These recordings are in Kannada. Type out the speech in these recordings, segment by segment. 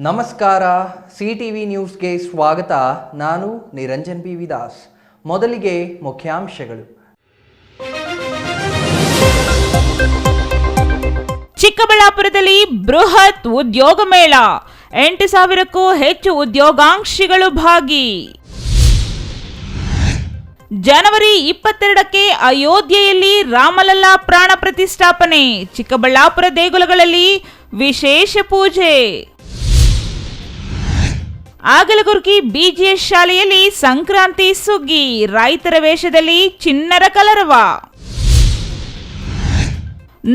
ನಮಸ್ಕಾರ, CTV ನ್ಯೂಸ್ಗೆ ಸ್ವಾಗತ. ನಾನು ನಿರಂಜನ್ ಬಿ ವಿದಾಸ್. ಮೊದಲಿಗೆ ಮುಖ್ಯಾಂಶಗಳು. ಚಿಕ್ಕಬಳ್ಳಾಪುರದಲ್ಲಿ ಬೃಹತ್ ಉದ್ಯೋಗ ಮೇಳ, 8,000ಕ್ಕೂ ಹೆಚ್ಚು ಉದ್ಯೋಗಾಂಕ್ಷಿಗಳು ಭಾಗಿ. ಜನವರಿ 22ಕ್ಕೆ ಅಯೋಧ್ಯೆಯಲ್ಲಿ ರಾಮಲಲ್ಲಾ ಪ್ರಾಣ ಪ್ರತಿಷ್ಠಾಪನೆ, ಚಿಕ್ಕಬಳ್ಳಾಪುರ ದೇಗುಲಗಳಲ್ಲಿ ವಿಶೇಷ ಪೂಜೆ. ಆಗಲಗುರ್ಕಿ BGS ಶಾಲೆಯಲ್ಲಿ ಸಂಕ್ರಾಂತಿ ಸುಗ್ಗಿ, ರೈತರ ವೇಷದಲ್ಲಿ ಚಿಣ್ಣರ ಕಲರವ.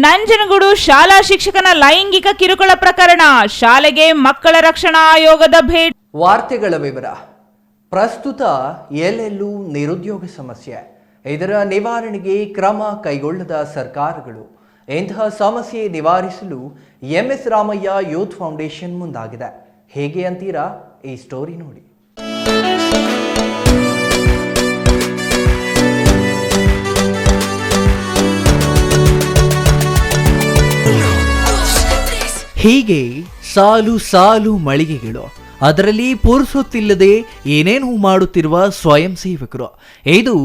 ನಂಜನಗೂಡು ಶಾಲಾ ಶಿಕ್ಷಕನ ಲೈಂಗಿಕ ಕಿರುಕುಳ ಪ್ರಕರಣ, ಶಾಲೆಗೆ ಮಕ್ಕಳ ರಕ್ಷಣಾ ಆಯೋಗದ ಭೇಟಿ. ವಾರ್ತೆಗಳ ವಿವರ. ಪ್ರಸ್ತುತ ಎಲ್ಲೆಲ್ಲೂ ನಿರುದ್ಯೋಗ ಸಮಸ್ಯೆ, ಇದರ ನಿವಾರಣೆಗೆ ಕ್ರಮ ಕೈಗೊಳ್ಳದ ಸರ್ಕಾರಗಳು. ಇಂತಹ ಸಮಸ್ಯೆ ನಿವಾರಿಸಲು MS ರಾಮಯ್ಯ ಯೂತ್ ಫೌಂಡೇಶನ್ ಮುಂದಾಗಿದೆ. ಹೇಗೆ ಅಂತೀರಾ? ಈ ಸ್ಟೋರಿ ನೋಡಿ. ಹೀಗೆ ಸಾಲು ಸಾಲು ಮಳಿಗೆಗಳು, ಅದರಲ್ಲಿ ಪುರುಸೊತ್ತಿಲ್ಲದೆ ಏನೇನು ಮಾಡುತ್ತಿರುವ ಸ್ವಯಂ ಸೇವಕರು. ಇದು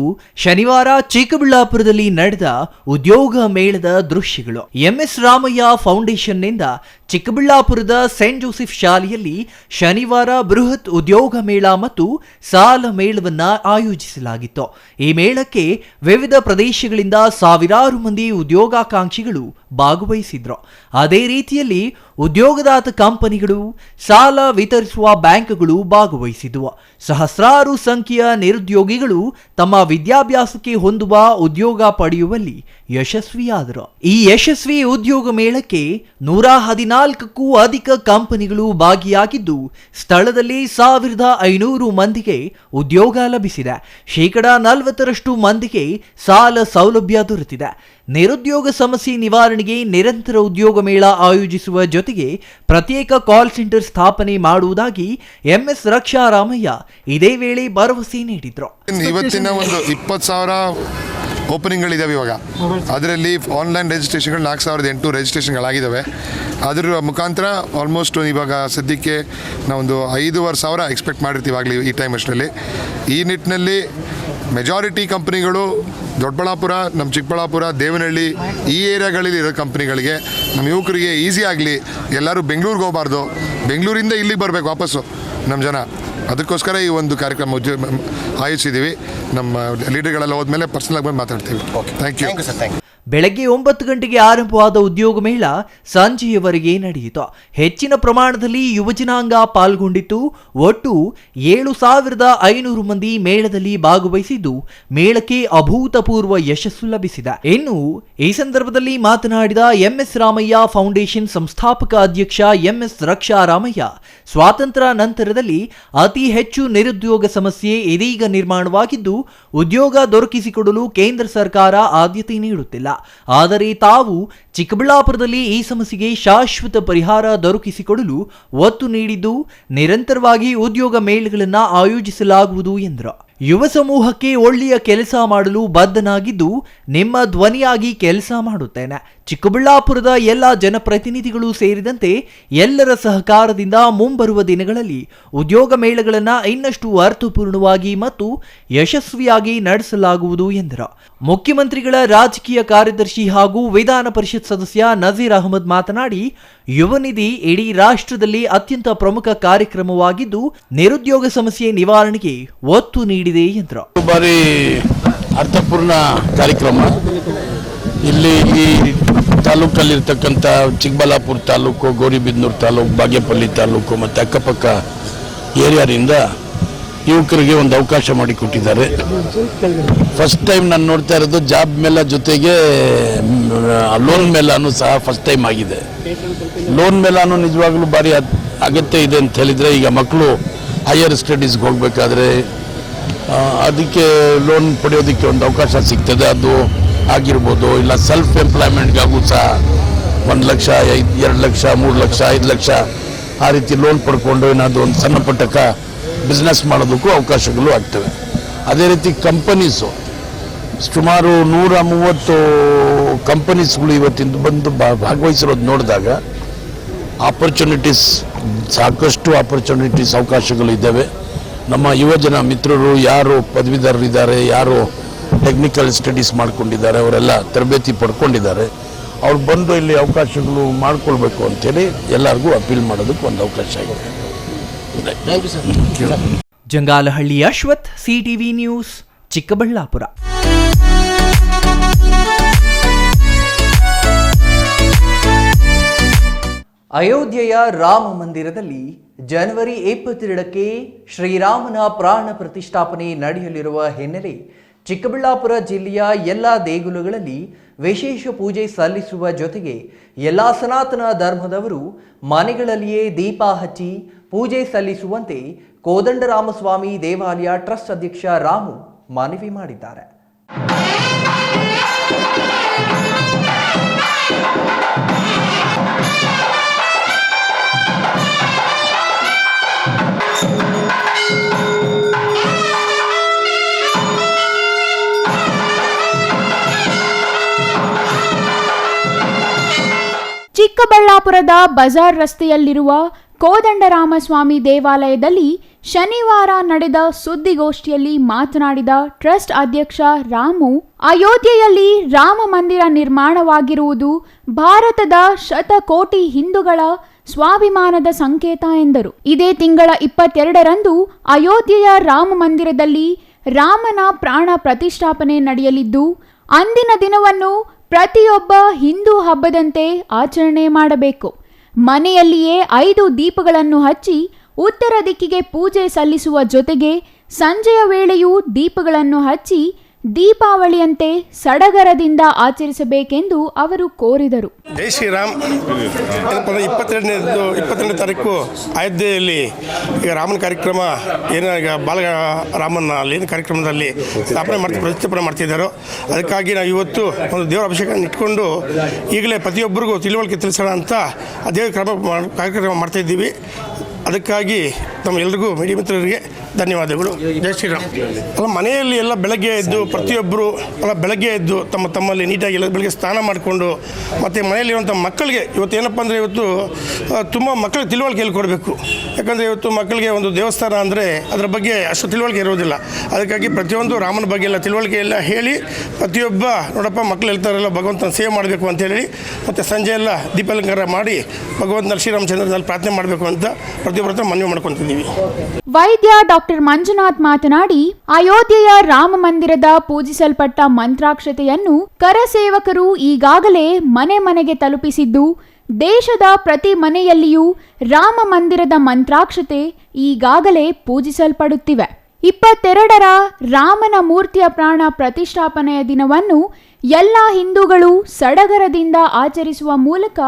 ಶನಿವಾರ ಚಿಕ್ಕಬಳ್ಳಾಪುರದಲ್ಲಿ ನಡೆದ ಉದ್ಯೋಗ ಮೇಳದ ದೃಶ್ಯಗಳು. MS ರಾಮಯ್ಯ ಫೌಂಡೇಶನ್ನಿಂದ ಚಿಕ್ಕಬಳ್ಳಾಪುರದ ಸೇಂಟ್ ಜೋಸೆಫ್ ಶಾಲೆಯಲ್ಲಿ ಶನಿವಾರ ಬೃಹತ್ ಉದ್ಯೋಗ ಮೇಳ ಮತ್ತು ಸಾಲ ಮೇಳವನ್ನ ಆಯೋಜಿಸಲಾಗಿತ್ತು. ಈ ಮೇಳಕ್ಕೆ ವಿವಿಧ ಪ್ರದೇಶಗಳಿಂದ ಸಾವಿರಾರು ಮಂದಿ ಉದ್ಯೋಗಾಕಾಂಕ್ಷಿಗಳು ಭಾಗವಹಿಸಿದ್ರು. ಅದೇ ರೀತಿಯಲ್ಲಿ ಉದ್ಯೋಗದಾತ ಕಂಪನಿಗಳು, ಸಾಲ ವಿತರಿಸುವ ಬ್ಯಾಂಕ್ಗಳು ಭಾಗವಹಿಸಿದ್ವು. ಸಹಸ್ರಾರು ಸಂಖ್ಯೆಯ ನಿರುದ್ಯೋಗಿಗಳು ತಮ್ಮ ವಿದ್ಯಾಭ್ಯಾಸಕ್ಕೆ ಹೊಂದುವ ಉದ್ಯೋಗ ಪಡೆಯುವಲ್ಲಿ ಯಶಸ್ವಿಯಾದರು. ಈ ಯಶಸ್ವಿ ಉದ್ಯೋಗ ಮೇಳಕ್ಕೆ 114ಕ್ಕೂ ಅಧಿಕ ಕಂಪನಿಗಳು ಭಾಗಿಯಾಗಿದ್ದು, ಸ್ಥಳದಲ್ಲಿ 1,500 ಮಂದಿಗೆ ಉದ್ಯೋಗ ಲಭಿಸಿದೆ. 40% ಮಂದಿಗೆ ಸಾಲ ಸೌಲಭ್ಯ ದೊರೆತಿದೆ. ನಿರುದ್ಯೋಗ ಸಮಸ್ಯೆ ನಿವಾರಣೆಗೆ ನಿರಂತರ ಉದ್ಯೋಗ ಮೇಳ ಆಯೋಜಿಸುವ ಜೊತೆಗೆ ಪ್ರತ್ಯೇಕ ಕಾಲ್ ಸೆಂಟರ್ ಸ್ಥಾಪನೆ ಮಾಡುವುದಾಗಿ MS ರಕ್ಷಾ ರಾಮಯ್ಯ ಇದೇ ವೇಳೆ ಭರವಸೆ ನೀಡಿದ್ರು. ಇವತ್ತಿನ ಒಂದು 20,000 ಓಪನಿಂಗ್ಗಳಿದ್ದಾವೆ. ಇವಾಗ ಅದರಲ್ಲಿ ಆನ್ಲೈನ್ ರಿಜಿಸ್ಟ್ರೇಷನ್ಗಳು 4,800 ರಿಜಿಸ್ಟ್ರೇಷನ್ಗಳಾಗಿದ್ದಾವೆ. ಅದರ ಮುಖಾಂತರ ಆಲ್ಮೋಸ್ಟ್ ಇವಾಗ ಸದ್ಯಕ್ಕೆ ನಾವೊಂದು 5,500 ಎಕ್ಸ್ಪೆಕ್ಟ್ ಮಾಡಿರ್ತೀವಿ ಆಗಲಿ ಈ ಟೈಮ್ ಅಷ್ಟರಲ್ಲಿ. ಈ ನಿಟ್ಟಿನಲ್ಲಿ ಮೆಜಾರಿಟಿ ಕಂಪ್ನಿಗಳು ದೊಡ್ಡಬಳ್ಳಾಪುರ, ನಮ್ಮ ಚಿಕ್ಕಬಳ್ಳಾಪುರ, ದೇವನಹಳ್ಳಿ ಈ ಏರಿಯಾಗಳಲ್ಲಿ ಇರೋ ಕಂಪ್ನಿಗಳಿಗೆ, ನಮ್ಮ ಯುವಕರಿಗೆ ಈಸಿ ಆಗಲಿ, ಎಲ್ಲರೂ ಬೆಂಗಳೂರಿಗೆ ಹೋಗಬಾರ್ದು, ಬೆಂಗಳೂರಿಂದ ಇಲ್ಲಿಗೆ ಬರಬೇಕು ವಾಪಸ್ಸು ನಮ್ಮ ಜನ. ಅದಕ್ಕೋಸ್ಕರ ಈ ಒಂದು ಕಾರ್ಯಕ್ರಮ ಆಯೋಜಿಸಿದ್ದೀವಿ. ನಮ್ಮ ಲೀಡರ್ಗಳೆಲ್ಲ ಹೋದ್ಮೇಲೆ ಪರ್ಸನಲ್ ಬಂದು ಮಾತಾಡ್ತೀವಿ. Thank you. ಬೆಳಗ್ಗೆ 9 ಗಂಟೆಗೆ ಆರಂಭವಾದ ಉದ್ಯೋಗ ಮೇಳ ಸಂಜೆಯವರೆಗೆ ನಡೆಯಿತು. ಹೆಚ್ಚಿನ ಪ್ರಮಾಣದಲ್ಲಿ ಯುವಜನಾಂಗ ಪಾಲ್ಗೊಂಡಿತ್ತು. ಒಟ್ಟು 7,500 ಮಂದಿ ಮೇಳದಲ್ಲಿ ಭಾಗವಹಿಸಿದ್ದು, ಮೇಳಕ್ಕೆ ಅಭೂತಪೂರ್ವ ಯಶಸ್ಸು ಲಭಿಸಿದೆ. ಇನ್ನು ಈ ಸಂದರ್ಭದಲ್ಲಿ ಮಾತನಾಡಿದ MS ರಾಮಯ್ಯ ಫೌಂಡೇಶನ್ ಸಂಸ್ಥಾಪಕ ಅಧ್ಯಕ್ಷ MS ರಕ್ಷಾ ರಾಮಯ್ಯ, ಸ್ವಾತಂತ್ರ್ಯ ನಂತರದಲ್ಲಿ ಅತಿ ಹೆಚ್ಚು ನಿರುದ್ಯೋಗ ಸಮಸ್ಯೆ ಇದೀಗ ನಿರ್ಮಾಣವಾಗಿದ್ದು, ಉದ್ಯೋಗ ದೊರಕಿಸಿಕೊಡಲು ಕೇಂದ್ರ ಸರ್ಕಾರ ಆದ್ಯತೆ ನೀಡುತ್ತಿಲ್ಲ. ಆದರೆ ತಾವು ಚಿಕ್ಕಬಳ್ಳಾಪುರದಲ್ಲಿ ಈ ಸಮಸ್ಯೆಗೆ ಶಾಶ್ವತ ಪರಿಹಾರ ದೊರಕಿಸಿಕೊಡಲು ಒತ್ತು ನೀಡಿದ್ದು, ನಿರಂತರವಾಗಿ ಉದ್ಯೋಗ ಮೇಳಗಳನ್ನು ಆಯೋಜಿಸಲಾಗುವುದು ಎಂದರು. ಯುವ ಸಮೂಹಕ್ಕೆ ಒಳ್ಳೆಯ ಕೆಲಸ ಮಾಡಲು ಬದ್ಧನಾಗಿದ್ದು, ನಿಮ್ಮ ಧ್ವನಿಯಾಗಿ ಕೆಲಸ ಮಾಡುತ್ತೇನೆ. ಚಿಕ್ಕಬಳ್ಳಾಪುರದ ಎಲ್ಲ ಜನಪ್ರತಿನಿಧಿಗಳು ಸೇರಿದಂತೆ ಎಲ್ಲರ ಸಹಕಾರದಿಂದ ಮುಂಬರುವ ದಿನಗಳಲ್ಲಿ ಉದ್ಯೋಗ ಮೇಳಗಳನ್ನು ಇನ್ನಷ್ಟು ಅರ್ಥಪೂರ್ಣವಾಗಿ ಮತ್ತು ಯಶಸ್ವಿಯಾಗಿ ನಡೆಸಲಾಗುವುದು ಎಂದರು. ಮುಖ್ಯಮಂತ್ರಿಗಳ ರಾಜಕೀಯ ಕಾರ್ಯದರ್ಶಿ ಹಾಗೂ ವಿಧಾನ ಪರಿಷತ್ ಸದಸ್ಯ ನಜೀರ್ ಅಹಮದ್ ಮಾತನಾಡಿ, ಯುವ ನಿಧಿ ಇಡೀ ರಾಷ್ಟ್ರದಲ್ಲಿ ಅತ್ಯಂತ ಪ್ರಮುಖ ಕಾರ್ಯಕ್ರಮವಾಗಿದ್ದು, ನಿರುದ್ಯೋಗ ಸಮಸ್ಯೆ ನಿವಾರಣೆಗೆ ಒತ್ತು ನೀಡಿದೆ ಎಂದರು. ಬಾರಿ ಅರ್ಥಪೂರ್ಣ ಕಾರ್ಯಕ್ರಮ. ಇಲ್ಲಿ ಈ ತಾಲೂಕಲ್ಲಿರ್ತಕ್ಕಂಥ ಚಿಕ್ಕಬಳ್ಳಾಪುರ ತಾಲೂಕು, ಗೌರಿಬಿದನೂರು ತಾಲೂಕು, ಬಾಗೇಪಲ್ಲಿ ತಾಲೂಕು ಮತ್ತು ಅಕ್ಕಪಕ್ಕ ಏರಿಯಾದಿಂದ ಯುವಕರಿಗೆ ಒಂದು ಅವಕಾಶ ಮಾಡಿಕೊಟ್ಟಿದ್ದಾರೆ. ಫಸ್ಟ್ ಟೈಮ್ ನಾನು ನೋಡ್ತಾ ಇರೋದು ಜಾಬ್ ಮೇಳ ಜೊತೆಗೆ ಲೋನ್ ಮೇಳನೂ ಸಹ ಫಸ್ಟ್ ಟೈಮ್ ಆಗಿದೆ. ಲೋನ್ ಮೇಳನೂ ನಿಜವಾಗ್ಲೂ ಭಾರಿ ಅಗತ್ಯ ಇದೆ ಅಂತ ಹೇಳಿದರೆ, ಈಗ ಮಕ್ಕಳು ಹೈಯರ್ ಸ್ಟಡೀಸ್ಗೆ ಹೋಗಬೇಕಾದ್ರೆ ಅದಕ್ಕೆ ಲೋನ್ ಪಡೆಯೋದಕ್ಕೆ ಒಂದು ಅವಕಾಶ ಸಿಗ್ತದೆ. ಅದು ಆಗಿರ್ಬೋದು, ಇಲ್ಲ ಸೆಲ್ಫ್ ಎಂಪ್ಲಾಯ್ಮೆಂಟ್ಗಾಗೂ ಸಹ 1 ಲಕ್ಷ, 2 ಲಕ್ಷ, 3 ಲಕ್ಷ, 5 ಲಕ್ಷ ಆ ರೀತಿ ಲೋನ್ ಪಡ್ಕೊಂಡು ಏನಾದರೂ ಒಂದು ಸಣ್ಣ ಪುಟ್ಟ ಬಿಸ್ನೆಸ್ ಮಾಡೋದಕ್ಕೂ ಅವಕಾಶಗಳು ಆಗ್ತವೆ. ಅದೇ ರೀತಿ ಕಂಪನೀಸು ಸುಮಾರು 130 ಕಂಪನೀಸ್ಗಳು ಇವತ್ತಿಂದ ಬಂದು ಭಾಗವಹಿಸಿರೋದು ನೋಡಿದಾಗ ಆಪರ್ಚುನಿಟೀಸ್ ಸಾಕಷ್ಟು ಆಪರ್ಚುನಿಟೀಸ್ ಅವಕಾಶಗಳು ಇದ್ದಾವೆ. ನಮ್ಮ ಯುವಜನ ಮಿತ್ರರು ಯಾರು ಪದವೀಧರರಿದ್ದಾರೆ, ಯಾರು ಟೆಕ್ನಿಕಲ್ ಸ್ಟಡೀಸ್ ಮಾಡ್ಕೊಂಡಿದ್ದಾರೆ, ಅವರೆಲ್ಲ ತರಬೇತಿ ಪಡ್ಕೊಂಡಿದ್ದಾರೆ. ಅವ್ರು ಬಂದು ಇಲ್ಲಿ ಅವಕಾಶಗಳು ಮಾಡ್ಕೊಳ್ಬೇಕು ಅಂತೇಳಿ ಎಲ್ಲರಿಗೂ ಅಪೀಲ್ ಮಾಡೋದಕ್ಕೆ ಒಂದು ಅವಕಾಶ ಆಗಿದೆ. Jangalahalli Ashwath, CTV news, Chikkaballapur. ಅಯೋಧ್ಯೆಯ ರಾಮ ಮಂದಿರದಲ್ಲಿ ಜನವರಿ 22ಕ್ಕೆ ಶ್ರೀರಾಮನ ಪ್ರಾಣ ಪ್ರತಿಷ್ಠಾಪನೆ ನಡೆಯಲಿರುವ ಹಿನ್ನೆಲೆ ಚಿಕ್ಕಬಳ್ಳಾಪುರ ಜಿಲ್ಲೆಯ ಎಲ್ಲ ದೇಗುಲಗಳಲ್ಲಿ ವಿಶೇಷ ಪೂಜೆ ಸಲ್ಲಿಸುವ ಜೊತೆಗೆ ಎಲ್ಲ ಸನಾತನ ಧರ್ಮದವರು ಮನೆಗಳಲ್ಲಿಯೇ ದೀಪ ಹಚ್ಚಿ ಪೂಜೆ ಸಲ್ಲಿಸುವಂತೆ ಕೋದಂಡರಾಮಸ್ವಾಮಿ ದೇವಾಲಯ ಟ್ರಸ್ಟ್ ಅಧ್ಯಕ್ಷ ರಾಮು ಮನವಿ ಮಾಡಿದ್ದಾರೆ. ಚಿಕ್ಕಬಳ್ಳಾಪುರದ ಬಜಾರ್ ರಸ್ತೆಯಲ್ಲಿರುವ ಕೋದಂಡರಾಮಸ್ವಾಮಿ ದೇವಾಲಯದಲ್ಲಿ ಶನಿವಾರ ನಡೆದ ಸುದ್ದಿಗೋಷ್ಠಿಯಲ್ಲಿ ಮಾತನಾಡಿದ ಟ್ರಸ್ಟ್ ಅಧ್ಯಕ್ಷ ರಾಮು, ಅಯೋಧ್ಯೆಯಲ್ಲಿ ರಾಮ ಮಂದಿರ ನಿರ್ಮಾಣವಾಗಿರುವುದು ಭಾರತದ ಶತಕೋಟಿ ಹಿಂದೂಗಳ ಸ್ವಾಭಿಮಾನದ ಸಂಕೇತ ಎಂದರು. ಇದೇ ತಿಂಗಳ 22ರಂದು ಅಯೋಧ್ಯೆಯ ರಾಮ ಮಂದಿರದಲ್ಲಿ ರಾಮನ ಪ್ರಾಣ ಪ್ರತಿಷ್ಠಾಪನೆ ನಡೆಯಲಿದ್ದು, ಅಂದಿನ ದಿನವನ್ನು ಪ್ರತಿಯೊಬ್ಬ ಹಿಂದೂ ಹಬ್ಬದಂತೆ ಆಚರಣೆ ಮಾಡಬೇಕು. ಮನೆಯಲ್ಲಿಯೇ 5 ದೀಪಗಳನ್ನು ಹಚ್ಚಿ ಉತ್ತರ ದಿಕ್ಕಿಗೆ ಪೂಜೆ ಸಲ್ಲಿಸುವ ಜೊತೆಗೆ ಸಂಜೆಯ ವೇಳೆಯೂ ದೀಪಗಳನ್ನು ಹಚ್ಚಿ ದೀಪಾವಳಿಯಂತೆ ಸಡಗರದಿಂದ ಆಚರಿಸಬೇಕೆಂದು ಅವರು ಕೋರಿದರು. ಜೈ ಶ್ರೀರಾಮ್. 22ನೇ ತಾರೀಕು ಅಯೋಧ್ಯೆಯಲ್ಲಿ ಈಗ ರಾಮನ ಕಾರ್ಯಕ್ರಮ ಏನು ಈಗ ಬಾಲರಾಮನ ಅಲ್ಲಿನ ಕಾರ್ಯಕ್ರಮದಲ್ಲಿ ಪ್ರತಿಷ್ಠಾಪನೆ ಮಾಡ್ತಿದ್ದಾರೋ ಅದಕ್ಕಾಗಿ ನಾವು ಇವತ್ತು ಒಂದು ದೇವರ ಅಭಿಷೇಕ ಇಟ್ಕೊಂಡು ಈಗಲೇ ಪ್ರತಿಯೊಬ್ಬರಿಗೂ ತಿಳುವಳಿಕೆ ತಿಳಿಸೋಣ ಅಂತ ಆ ದೇವರ ಕಾರ್ಯಕ್ರಮ ಮಾಡ್ತಾಯಿದ್ದೀವಿ. ಅದಕ್ಕಾಗಿ ನಮ್ಮೆಲ್ಲರಿಗೂ ಮೀಡಿಯಾ ಮಿತ್ರರಿಗೆ ಧನ್ಯವಾದಗಳು. ಜೈ ಶ್ರೀರಾಮ್. ಅಲ್ಲ, ಮನೆಯಲ್ಲಿ ಎಲ್ಲ ಬೆಳಗ್ಗೆ ಎದ್ದು ಪ್ರತಿಯೊಬ್ಬರು ಬೆಳಗ್ಗೆ ಎದ್ದು ತಮ್ಮಲ್ಲಿ ನೀಟಾಗಿ ಎಲ್ಲ ಬೆಳಗ್ಗೆ ಸ್ನಾನ ಮಾಡಿಕೊಂಡು ಮತ್ತು ಮನೆಯಲ್ಲಿರುವಂಥ ಮಕ್ಕಳಿಗೆ ಇವತ್ತು ಏನಪ್ಪ ಅಂದರೆ ಇವತ್ತು ತುಂಬ ಮಕ್ಕಳಿಗೆ ತಿಳುವಳಿಕೆ ಕೊಡಬೇಕು. ಯಾಕಂದರೆ ಇವತ್ತು ಮಕ್ಕಳಿಗೆ ಒಂದು ದೇವಸ್ಥಾನ ಅಂದರೆ ಅದರ ಬಗ್ಗೆ ಅಷ್ಟು ತಿಳುವಳಿಕೆ ಇರೋದಿಲ್ಲ. ಅದಕ್ಕಾಗಿ ಪ್ರತಿಯೊಂದು ರಾಮನ ಬಗ್ಗೆ ಎಲ್ಲ ತಿಳುವಳಿಕೆ ಎಲ್ಲ ಹೇಳಿ ಪ್ರತಿಯೊಬ್ಬ ನೋಡಪ್ಪ ಮಕ್ಕಳು ಹೇಳ್ತಾರಲ್ಲ ಭಗವಂತನ ಸೇವೆ ಮಾಡಬೇಕು ಅಂತೇಳಿ ಮತ್ತು ಸಂಜೆ ಎಲ್ಲ ದೀಪಾಲಂಕಾರ ಮಾಡಿ ಭಗವಂತನ ಶ್ರೀರಾಮಚಂದ್ರನಲ್ಲಿ ಪ್ರಾರ್ಥನೆ ಮಾಡಬೇಕು ಅಂತ ಪ್ರತಿಯೊಬ್ಬರ ಮನವಿ ಮಾಡ್ಕೊತಿದ್ದೀವಿ. ವೈದ್ಯ ಡಾಕ್ಟರ್ ಮಂಜುನಾಥ್ ಮಾತನಾಡಿ, ಅಯೋಧ್ಯೆಯ ರಾಮ ಮಂದಿರದ ಪೂಜಿಸಲ್ಪಟ್ಟ ಮಂತ್ರಾಕ್ಷತೆಯನ್ನು ಕರಸೇವಕರು ಈಗಾಗಲೇ ಮನೆ ಮನೆಗೆ ತಲುಪಿಸಿದ್ದು, ದೇಶದ ಪ್ರತಿ ಮನೆಯಲ್ಲಿಯೂ ರಾಮ ಮಂದಿರದ ಮಂತ್ರಾಕ್ಷತೆ ಈಗಾಗಲೇ ಪೂಜಿಸಲ್ಪಡುತ್ತಿವೆ. 22ರ ರಾಮನ ಮೂರ್ತಿಯ ಪ್ರಾಣ ಪ್ರತಿಷ್ಠಾಪನೆಯ ದಿನವನ್ನು ಎಲ್ಲ ಹಿಂದೂಗಳು ಸಡಗರದಿಂದ ಆಚರಿಸುವ ಮೂಲಕ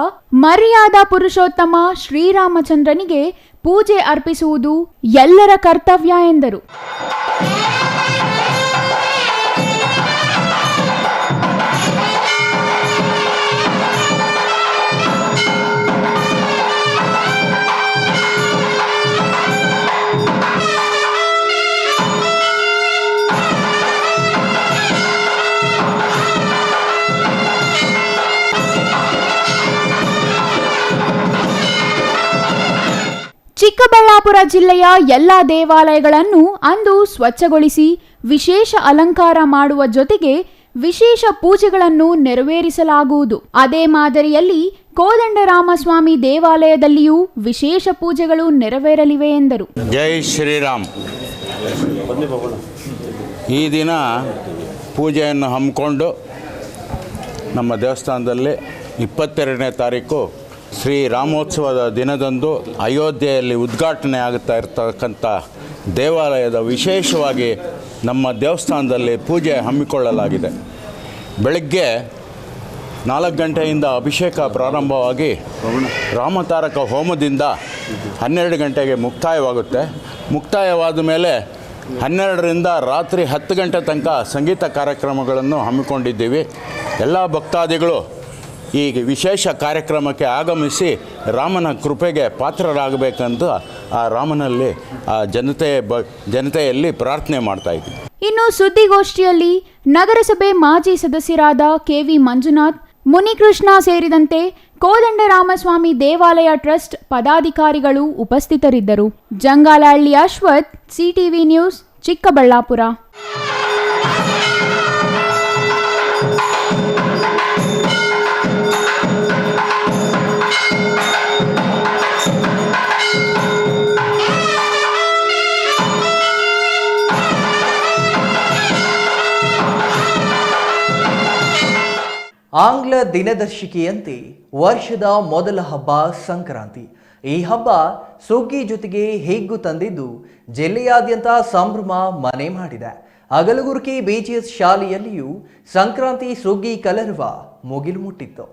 ಮರ್ಯಾದಾ ಪುರುಷೋತ್ತಮ ಶ್ರೀರಾಮಚಂದ್ರನಿಗೆ ಪೂಜೆ ಅರ್ಪಿಸುವುದು ಎಲ್ಲರ ಕರ್ತವ್ಯ ಎಂದರು. ಚಿಕ್ಕಬಳ್ಳಾಪುರ ಜಿಲ್ಲೆಯ ಎಲ್ಲ ದೇವಾಲಯಗಳನ್ನು ಅಂದು ಸ್ವಚ್ಛಗೊಳಿಸಿ ವಿಶೇಷ ಅಲಂಕಾರ ಮಾಡುವ ಜೊತೆಗೆ ವಿಶೇಷ ಪೂಜೆಗಳನ್ನು ನೆರವೇರಿಸಲಾಗುವುದು. ಅದೇ ಮಾದರಿಯಲ್ಲಿ ಕೋದಂಡರಾಮಸ್ವಾಮಿ ದೇವಾಲಯದಲ್ಲಿಯೂ ವಿಶೇಷ ಪೂಜೆಗಳು ನೆರವೇರಲಿವೆ ಎಂದರು. ಜೈ ಶ್ರೀರಾಮ್. ಈ ದಿನ ಪೂಜೆಯನ್ನು ಹಮ್ಮಿಕೊಂಡು ನಮ್ಮ ದೇವಸ್ಥಾನದಲ್ಲಿ 22ನೇ ತಾರೀಕು ಶ್ರೀರಾಮೋತ್ಸವದ ದಿನದಂದು ಅಯೋಧ್ಯೆಯಲ್ಲಿ ಉದ್ಘಾಟನೆ ಆಗುತ್ತಾ ಇರ್ತಕ್ಕಂಥ ದೇವಾಲಯದ ವಿಶೇಷವಾಗಿ ನಮ್ಮ ದೇವಸ್ಥಾನದಲ್ಲಿ ಪೂಜೆ ಹಮ್ಮಿಕೊಳ್ಳಲಾಗಿದೆ. ಬೆಳಗ್ಗೆ 4 ಗಂಟೆಯಿಂದ ಅಭಿಷೇಕ ಪ್ರಾರಂಭವಾಗಿ ರಾಮತಾರಕ ಹೋಮದಿಂದ 12 ಗಂಟೆಗೆ ಮುಕ್ತಾಯವಾಗುತ್ತೆ. ಮುಕ್ತಾಯವಾದ ಮೇಲೆ 12ರಿಂದ ರಾತ್ರಿ 10 ಗಂಟೆ ತನಕ ಸಂಗೀತ ಕಾರ್ಯಕ್ರಮಗಳನ್ನು ಹಮ್ಮಿಕೊಂಡಿದ್ದೀವಿ. ಎಲ್ಲ ಭಕ್ತಾದಿಗಳು ಈ ವಿಶೇಷ ಕಾರ್ಯಕ್ರಮಕ್ಕೆ ಆಗಮಿಸಿ ರಾಮನ ಕೃಪೆಗೆ ಪಾತ್ರರಾಗಬೇಕಂತ ಆ ರಾಮನಲ್ಲಿ ಆ ಜನತೆಯಲ್ಲಿ ಪ್ರಾರ್ಥನೆ ಮಾಡ್ತಾ ಇದ್ದೀವಿ. ಇನ್ನು ಸುದ್ದಿಗೋಷ್ಠಿಯಲ್ಲಿ ನಗರಸಭೆ ಮಾಜಿ ಸದಸ್ಯರಾದ ಕೆವಿ ಮಂಜುನಾಥ್, ಮುನಿಕೃಷ್ಣ ಸೇರಿದಂತೆ ಕೋದಂಡರಾಮಸ್ವಾಮಿ ದೇವಾಲಯ ಟ್ರಸ್ಟ್ ಪದಾಧಿಕಾರಿಗಳು ಉಪಸ್ಥಿತರಿದ್ದರು. Jangalahalli Ashwath, CTV news, Chikkaballapur. ಆಂಗ್ಲ ದಿನದರ್ಶಿಕೆಯಂತೆ ವರ್ಷದ ಮೊದಲ ಹಬ್ಬ ಸಂಕ್ರಾಂತಿ. ಈ ಹಬ್ಬ ಸುಗ್ಗಿ ಜೊತೆಗೆ ಹಿಗ್ಗು ತಂದಿದ್ದು ಜಿಲ್ಲೆಯಾದ್ಯಂತ ಸಂಭ್ರಮ ಮನೆ ಮಾಡಿದೆ. ಅಗಲಗುರ್ಕಿ BGS ಶಾಲೆಯಲ್ಲಿಯೂ ಸಂಕ್ರಾಂತಿ ಸುಗ್ಗಿ ಕಲರವ ಮುಗಿಲು ಮುಟ್ಟಿತ್ತು.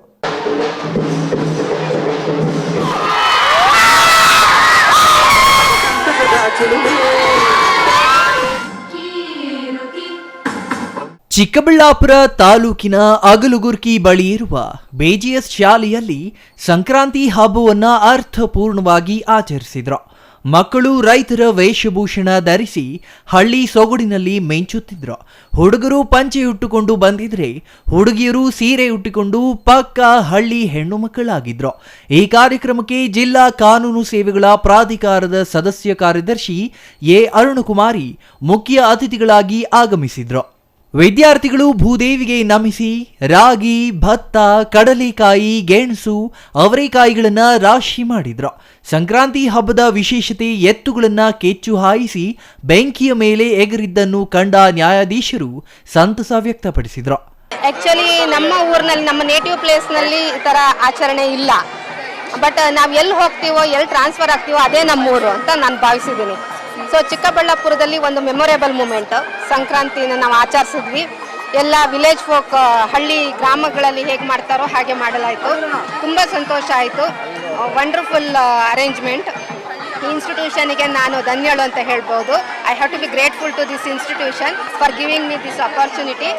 ಚಿಕ್ಕಬಳ್ಳಾಪುರ ತಾಲೂಕಿನ ಅಗಲಗುರ್ಕಿ ಬಳಿ ಇರುವ BGS ಶಾಲೆಯಲ್ಲಿ ಸಂಕ್ರಾಂತಿ ಹಬ್ಬವನ್ನು ಅರ್ಥಪೂರ್ಣವಾಗಿ ಆಚರಿಸಿದ್ರು. ಮಕ್ಕಳು ರೈತರ ವೇಷಭೂಷಣ ಧರಿಸಿ ಹಳ್ಳಿ ಸೊಗಡಿನಲ್ಲಿ ಮಿಂಚುತ್ತಿದ್ರು. ಹುಡುಗರು ಪಂಚೆ ಉಟ್ಟುಕೊಂಡು ಬಂದಿದ್ರೆ ಹುಡುಗಿಯರು ಸೀರೆ ಉಟ್ಟಿಕೊಂಡು ಪಕ್ಕ ಹಳ್ಳಿ ಹೆಣ್ಣು ಮಕ್ಕಳಾಗಿದ್ರು. ಈ ಕಾರ್ಯಕ್ರಮಕ್ಕೆ ಜಿಲ್ಲಾ ಕಾನೂನು ಸೇವೆಗಳ ಪ್ರಾಧಿಕಾರದ ಸದಸ್ಯ ಕಾರ್ಯದರ್ಶಿ ಎ ಅರುಣಕುಮಾರಿ ಮುಖ್ಯ ಅತಿಥಿಗಳಾಗಿ ಆಗಮಿಸಿದ್ರು. ವಿದ್ಯಾರ್ಥಿಗಳು ಭೂದೇವಿಗೆ ನಮಿಸಿ ರಾಗಿ, ಭತ್ತ, ಕಡಲೆಕಾಯಿ, ಗೆಣಸು, ಅವರೆಕಾಯಿಗಳನ್ನು ರಾಶಿ ಮಾಡಿದ್ರು. ಸಂಕ್ರಾಂತಿ ಹಬ್ಬದ ವಿಶೇಷತೆ ಎತ್ತುಗಳನ್ನು ಕೆಚ್ಚು ಹಾಯಿಸಿ ಬೆಂಕಿಯ ಮೇಲೆ ಎಗರಿದ್ದನ್ನು ಕಂಡ ನ್ಯಾಯಾಧೀಶರು ಸಂತಸ ವ್ಯಕ್ತಪಡಿಸಿದ್ರು. ಆಕ್ಚುಲಿ ನಮ್ಮ ಊರಿನಲ್ಲಿ, ನಮ್ಮ ನೇಟಿವ್ ಪ್ಲೇಸ್ನಲ್ಲಿ ಈ ಥರ ಆಚರಣೆ ಇಲ್ಲ. ಬಟ್ ನಾವು ಎಲ್ಲಿ ಹೋಗ್ತೀವೋ, ಎಲ್ಲಿ ಟ್ರಾನ್ಸ್ಫರ್ ಆಗ್ತೀವೋ ಅದೇ ನಮ್ಮೂರು ಅಂತ ನಾನು ಭಾವಿಸಿದ್ದೀನಿ. ಸೊ ಚಿಕ್ಕಬಳ್ಳಾಪುರದಲ್ಲಿ ಒಂದು ಮೆಮೊರೇಬಲ್ ಮೂಮೆಂಟ್ ಸಂಕ್ರಾಂತಿನ ನಾವು ಆಚರಿಸಿದ್ವಿ. ಎಲ್ಲ ವಿಲೇಜ್ ಫೋಕ್, ಹಳ್ಳಿ ಗ್ರಾಮಗಳಲ್ಲಿ ಹೇಗೆ ಮಾಡ್ತಾರೋ ಹಾಗೆ ಮಾಡಲಾಯಿತು. ತುಂಬ ಸಂತೋಷ ಆಯಿತು. Wonderful arrangement. ಈ ಇನ್ಸ್ಟಿಟ್ಯೂಷನ್ಗೆ ನಾನು ಧನ್ಯಳು ಅಂತ ಹೇಳ್ಬೋದು. I have to be grateful to this institution for giving me this opportunity.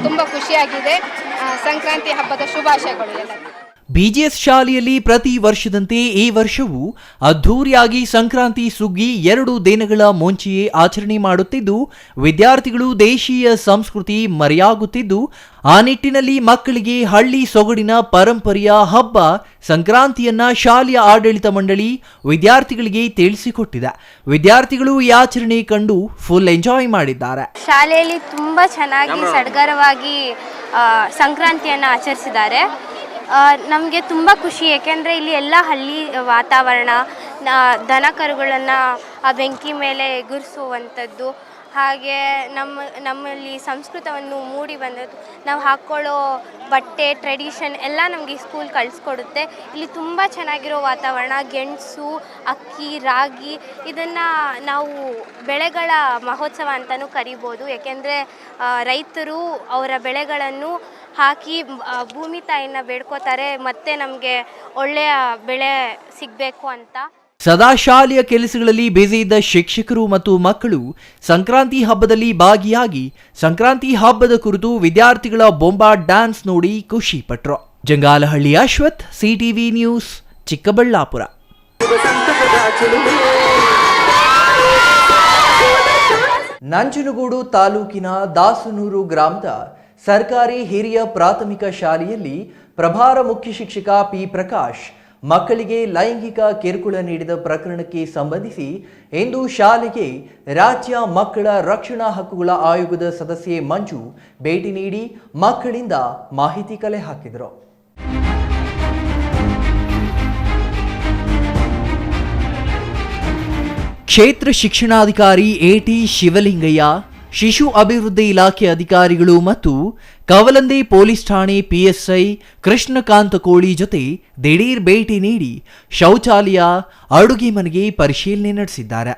ತುಂಬ ಖುಷಿಯಾಗಿದೆ. ಸಂಕ್ರಾಂತಿ ಹಬ್ಬದ ಶುಭಾಶಯಗಳು ಎಲ್ಲ. BGS ಶಾಲೆಯಲ್ಲಿ ಪ್ರತಿ ವರ್ಷದಂತೆ ಈ ವರ್ಷವೂ ಅದ್ಧೂರಿಯಾಗಿ ಸಂಕ್ರಾಂತಿ ಸುಗ್ಗಿ 2 ದಿನಗಳ ಮುಂಚೆಯೇ ಆಚರಣೆ ಮಾಡುತ್ತಿದ್ದು ವಿದ್ಯಾರ್ಥಿಗಳು ದೇಶೀಯ ಸಂಸ್ಕೃತಿ ಮರೆಯಾಗುತ್ತಿದ್ದು ಆ ನಿಟ್ಟಿನಲ್ಲಿ ಮಕ್ಕಳಿಗೆ ಹಳ್ಳಿ ಸೊಗಡಿನ ಪರಂಪರೆಯ ಹಬ್ಬ ಸಂಕ್ರಾಂತಿಯನ್ನ ಶಾಲೆಯ ಆಡಳಿತ ಮಂಡಳಿ ವಿದ್ಯಾರ್ಥಿಗಳಿಗೆ ತಿಳಿಸಿಕೊಟ್ಟಿದೆ. ವಿದ್ಯಾರ್ಥಿಗಳು ಈ ಆಚರಣೆ ಕಂಡು ಫುಲ್ ಎಂಜಾಯ್ ಮಾಡಿದ್ದಾರೆ. ಶಾಲೆಯಲ್ಲಿ ತುಂಬ ಚೆನ್ನಾಗಿ ಸಡಗರವಾಗಿ ಸಂಕ್ರಾಂತಿಯನ್ನು ಆಚರಿಸಿದ್ದಾರೆ. ನಮಗೆ ತುಂಬ ಖುಷಿ, ಏಕೆಂದರೆ ಇಲ್ಲಿ ಎಲ್ಲ ಹಳ್ಳಿ ವಾತಾವರಣ, ದನ ಕರುಗಳನ್ನು ಆ ಬೆಂಕಿ ಮೇಲೆ ಎಗುರಿಸುವಂಥದ್ದು, ಹಾಗೆ ನಮ್ಮಲ್ಲಿ ಸಂಸ್ಕೃತವನ್ನು ಮೂಡಿ ಬಂದದ್ದು, ನಾವು ಹಾಕ್ಕೊಳ್ಳೋ ಬಟ್ಟೆ, ಟ್ರೆಡಿಷನ್ ಎಲ್ಲ ನಮಗೆ ಈ ಸ್ಕೂಲ್ ಕಳಿಸ್ಕೊಡುತ್ತೆ. ಇಲ್ಲಿ ತುಂಬ ಚೆನ್ನಾಗಿರೋ ವಾತಾವರಣ, ಗೆಣಸು, ಅಕ್ಕಿ, ರಾಗಿ, ಇದನ್ನು ನಾವು ಬೆಳೆಗಳ ಮಹೋತ್ಸವ ಅಂತಲೂ ಕರಿಬೋದು. ಏಕೆಂದರೆ ರೈತರು ಅವರ ಬೆಳೆಗಳನ್ನು ಹಾಕಿ ಭೂಮಿ ತಾಯಿನ ಬೇಡ್ಕೋತಾರೆ, ಮತ್ತೆ ನಮಗೆ ಒಳ್ಳೆಯ ಬೆಳೆ ಸಿಗಬೇಕು ಅಂತ. ಸದಾ ಶಾಲೆಯ ಕೆಲಸಗಳಲ್ಲಿ ಬ್ಯುಸಿ ಇದ್ದ ಶಿಕ್ಷಕರು ಮತ್ತು ಮಕ್ಕಳು ಸಂಕ್ರಾಂತಿ ಹಬ್ಬದಲ್ಲಿ ಭಾಗಿಯಾಗಿ ಸಂಕ್ರಾಂತಿ ಹಬ್ಬದ ಕುರಿತು ವಿದ್ಯಾರ್ಥಿಗಳ ಬೊಂಬಾ ಡ್ಯಾನ್ಸ್ ನೋಡಿ ಖುಷಿ ಪಟ್ರು. Jangalahalli Ashwath, CTV news, Chikkaballapur. ನಂಜನಗೂಡು ತಾಲೂಕಿನ ದಾಸನೂರು ಗ್ರಾಮದ ಸರ್ಕಾರಿ ಹಿರಿಯ ಪ್ರಾಥಮಿಕ ಶಾಲೆಯಲ್ಲಿ ಪ್ರಭಾರ ಮುಖ್ಯ ಶಿಕ್ಷಕ ಪಿ ಪ್ರಕಾಶ್ ಮಕ್ಕಳಿಗೆ ಲೈಂಗಿಕ ಕಿರುಕುಳ ನೀಡಿದ ಪ್ರಕರಣಕ್ಕೆ ಸಂಬಂಧಿಸಿ ಇಂದು ಶಾಲೆಗೆ ರಾಜ್ಯ ಮಕ್ಕಳ ರಕ್ಷಣಾ ಹಕ್ಕುಗಳ ಆಯೋಗದ ಸದಸ್ಯೆ ಮಂಜು ಭೇಟಿ ನೀಡಿ ಮಕ್ಕಳಿಂದ ಮಾಹಿತಿ ಕಲೆ ಹಾಕಿದರು. ಕ್ಷೇತ್ರ ಶಿಕ್ಷಣಾಧಿಕಾರಿ AT ಶಿವಲಿಂಗಯ್ಯ, ಶಿಶು ಅಭಿವೃದ್ಧಿ ಇಲಾಖೆ ಅಧಿಕಾರಿಗಳು ಮತ್ತು ಕವಲಂದೆ ಪೊಲೀಸ್ ಠಾಣೆ PSI ಕೃಷ್ಣಕಾಂತ ಕೋಳಿ ಜೊತೆ ದಿಢೀರ್ ಭೇಟಿ ನೀಡಿ ಶೌಚಾಲಯ, ಅಡುಗೆ ಮನೆಗೆ ಪರಿಶೀಲನೆ ನಡೆಸಿದ್ದಾರೆ.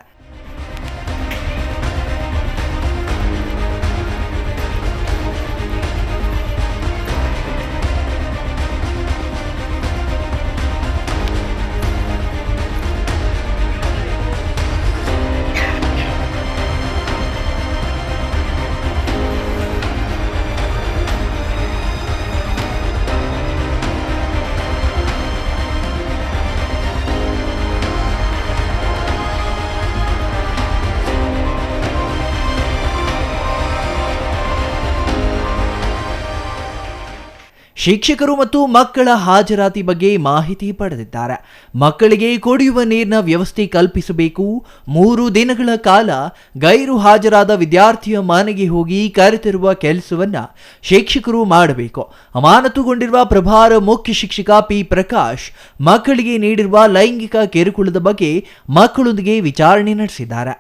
ಶಿಕ್ಷಕರು ಮತ್ತು ಮಕ್ಕಳ ಹಾಜರಾತಿ ಬಗ್ಗೆ ಮಾಹಿತಿ ಪಡೆದಿದ್ದಾರೆ. ಮಕ್ಕಳಿಗೆ ಕುಡಿಯುವ ನೀರಿನ ವ್ಯವಸ್ಥೆ ಕಲ್ಪಿಸಬೇಕು. 3 ದಿನಗಳ ಕಾಲ ಗೈರು ಹಾಜರಾದ ವಿದ್ಯಾರ್ಥಿಯ ಮನೆಗೆ ಹೋಗಿ ಕರೆತರುವ ಕೆಲಸವನ್ನ ಶಿಕ್ಷಕರು ಮಾಡಬೇಕು. ಅಮಾನತುಗೊಂಡಿರುವ ಪ್ರಭಾರ ಮುಖ್ಯ ಶಿಕ್ಷಕ ಪಿ ಪ್ರಕಾಶ್ ಮಕ್ಕಳಿಗೆ ನೀಡಿರುವ ಲೈಂಗಿಕ ಕಿರುಕುಳದ ಬಗ್ಗೆ ಮಕ್ಕಳೊಂದಿಗೆ ವಿಚಾರಣೆ ನಡೆಸಿದ್ದಾರೆ.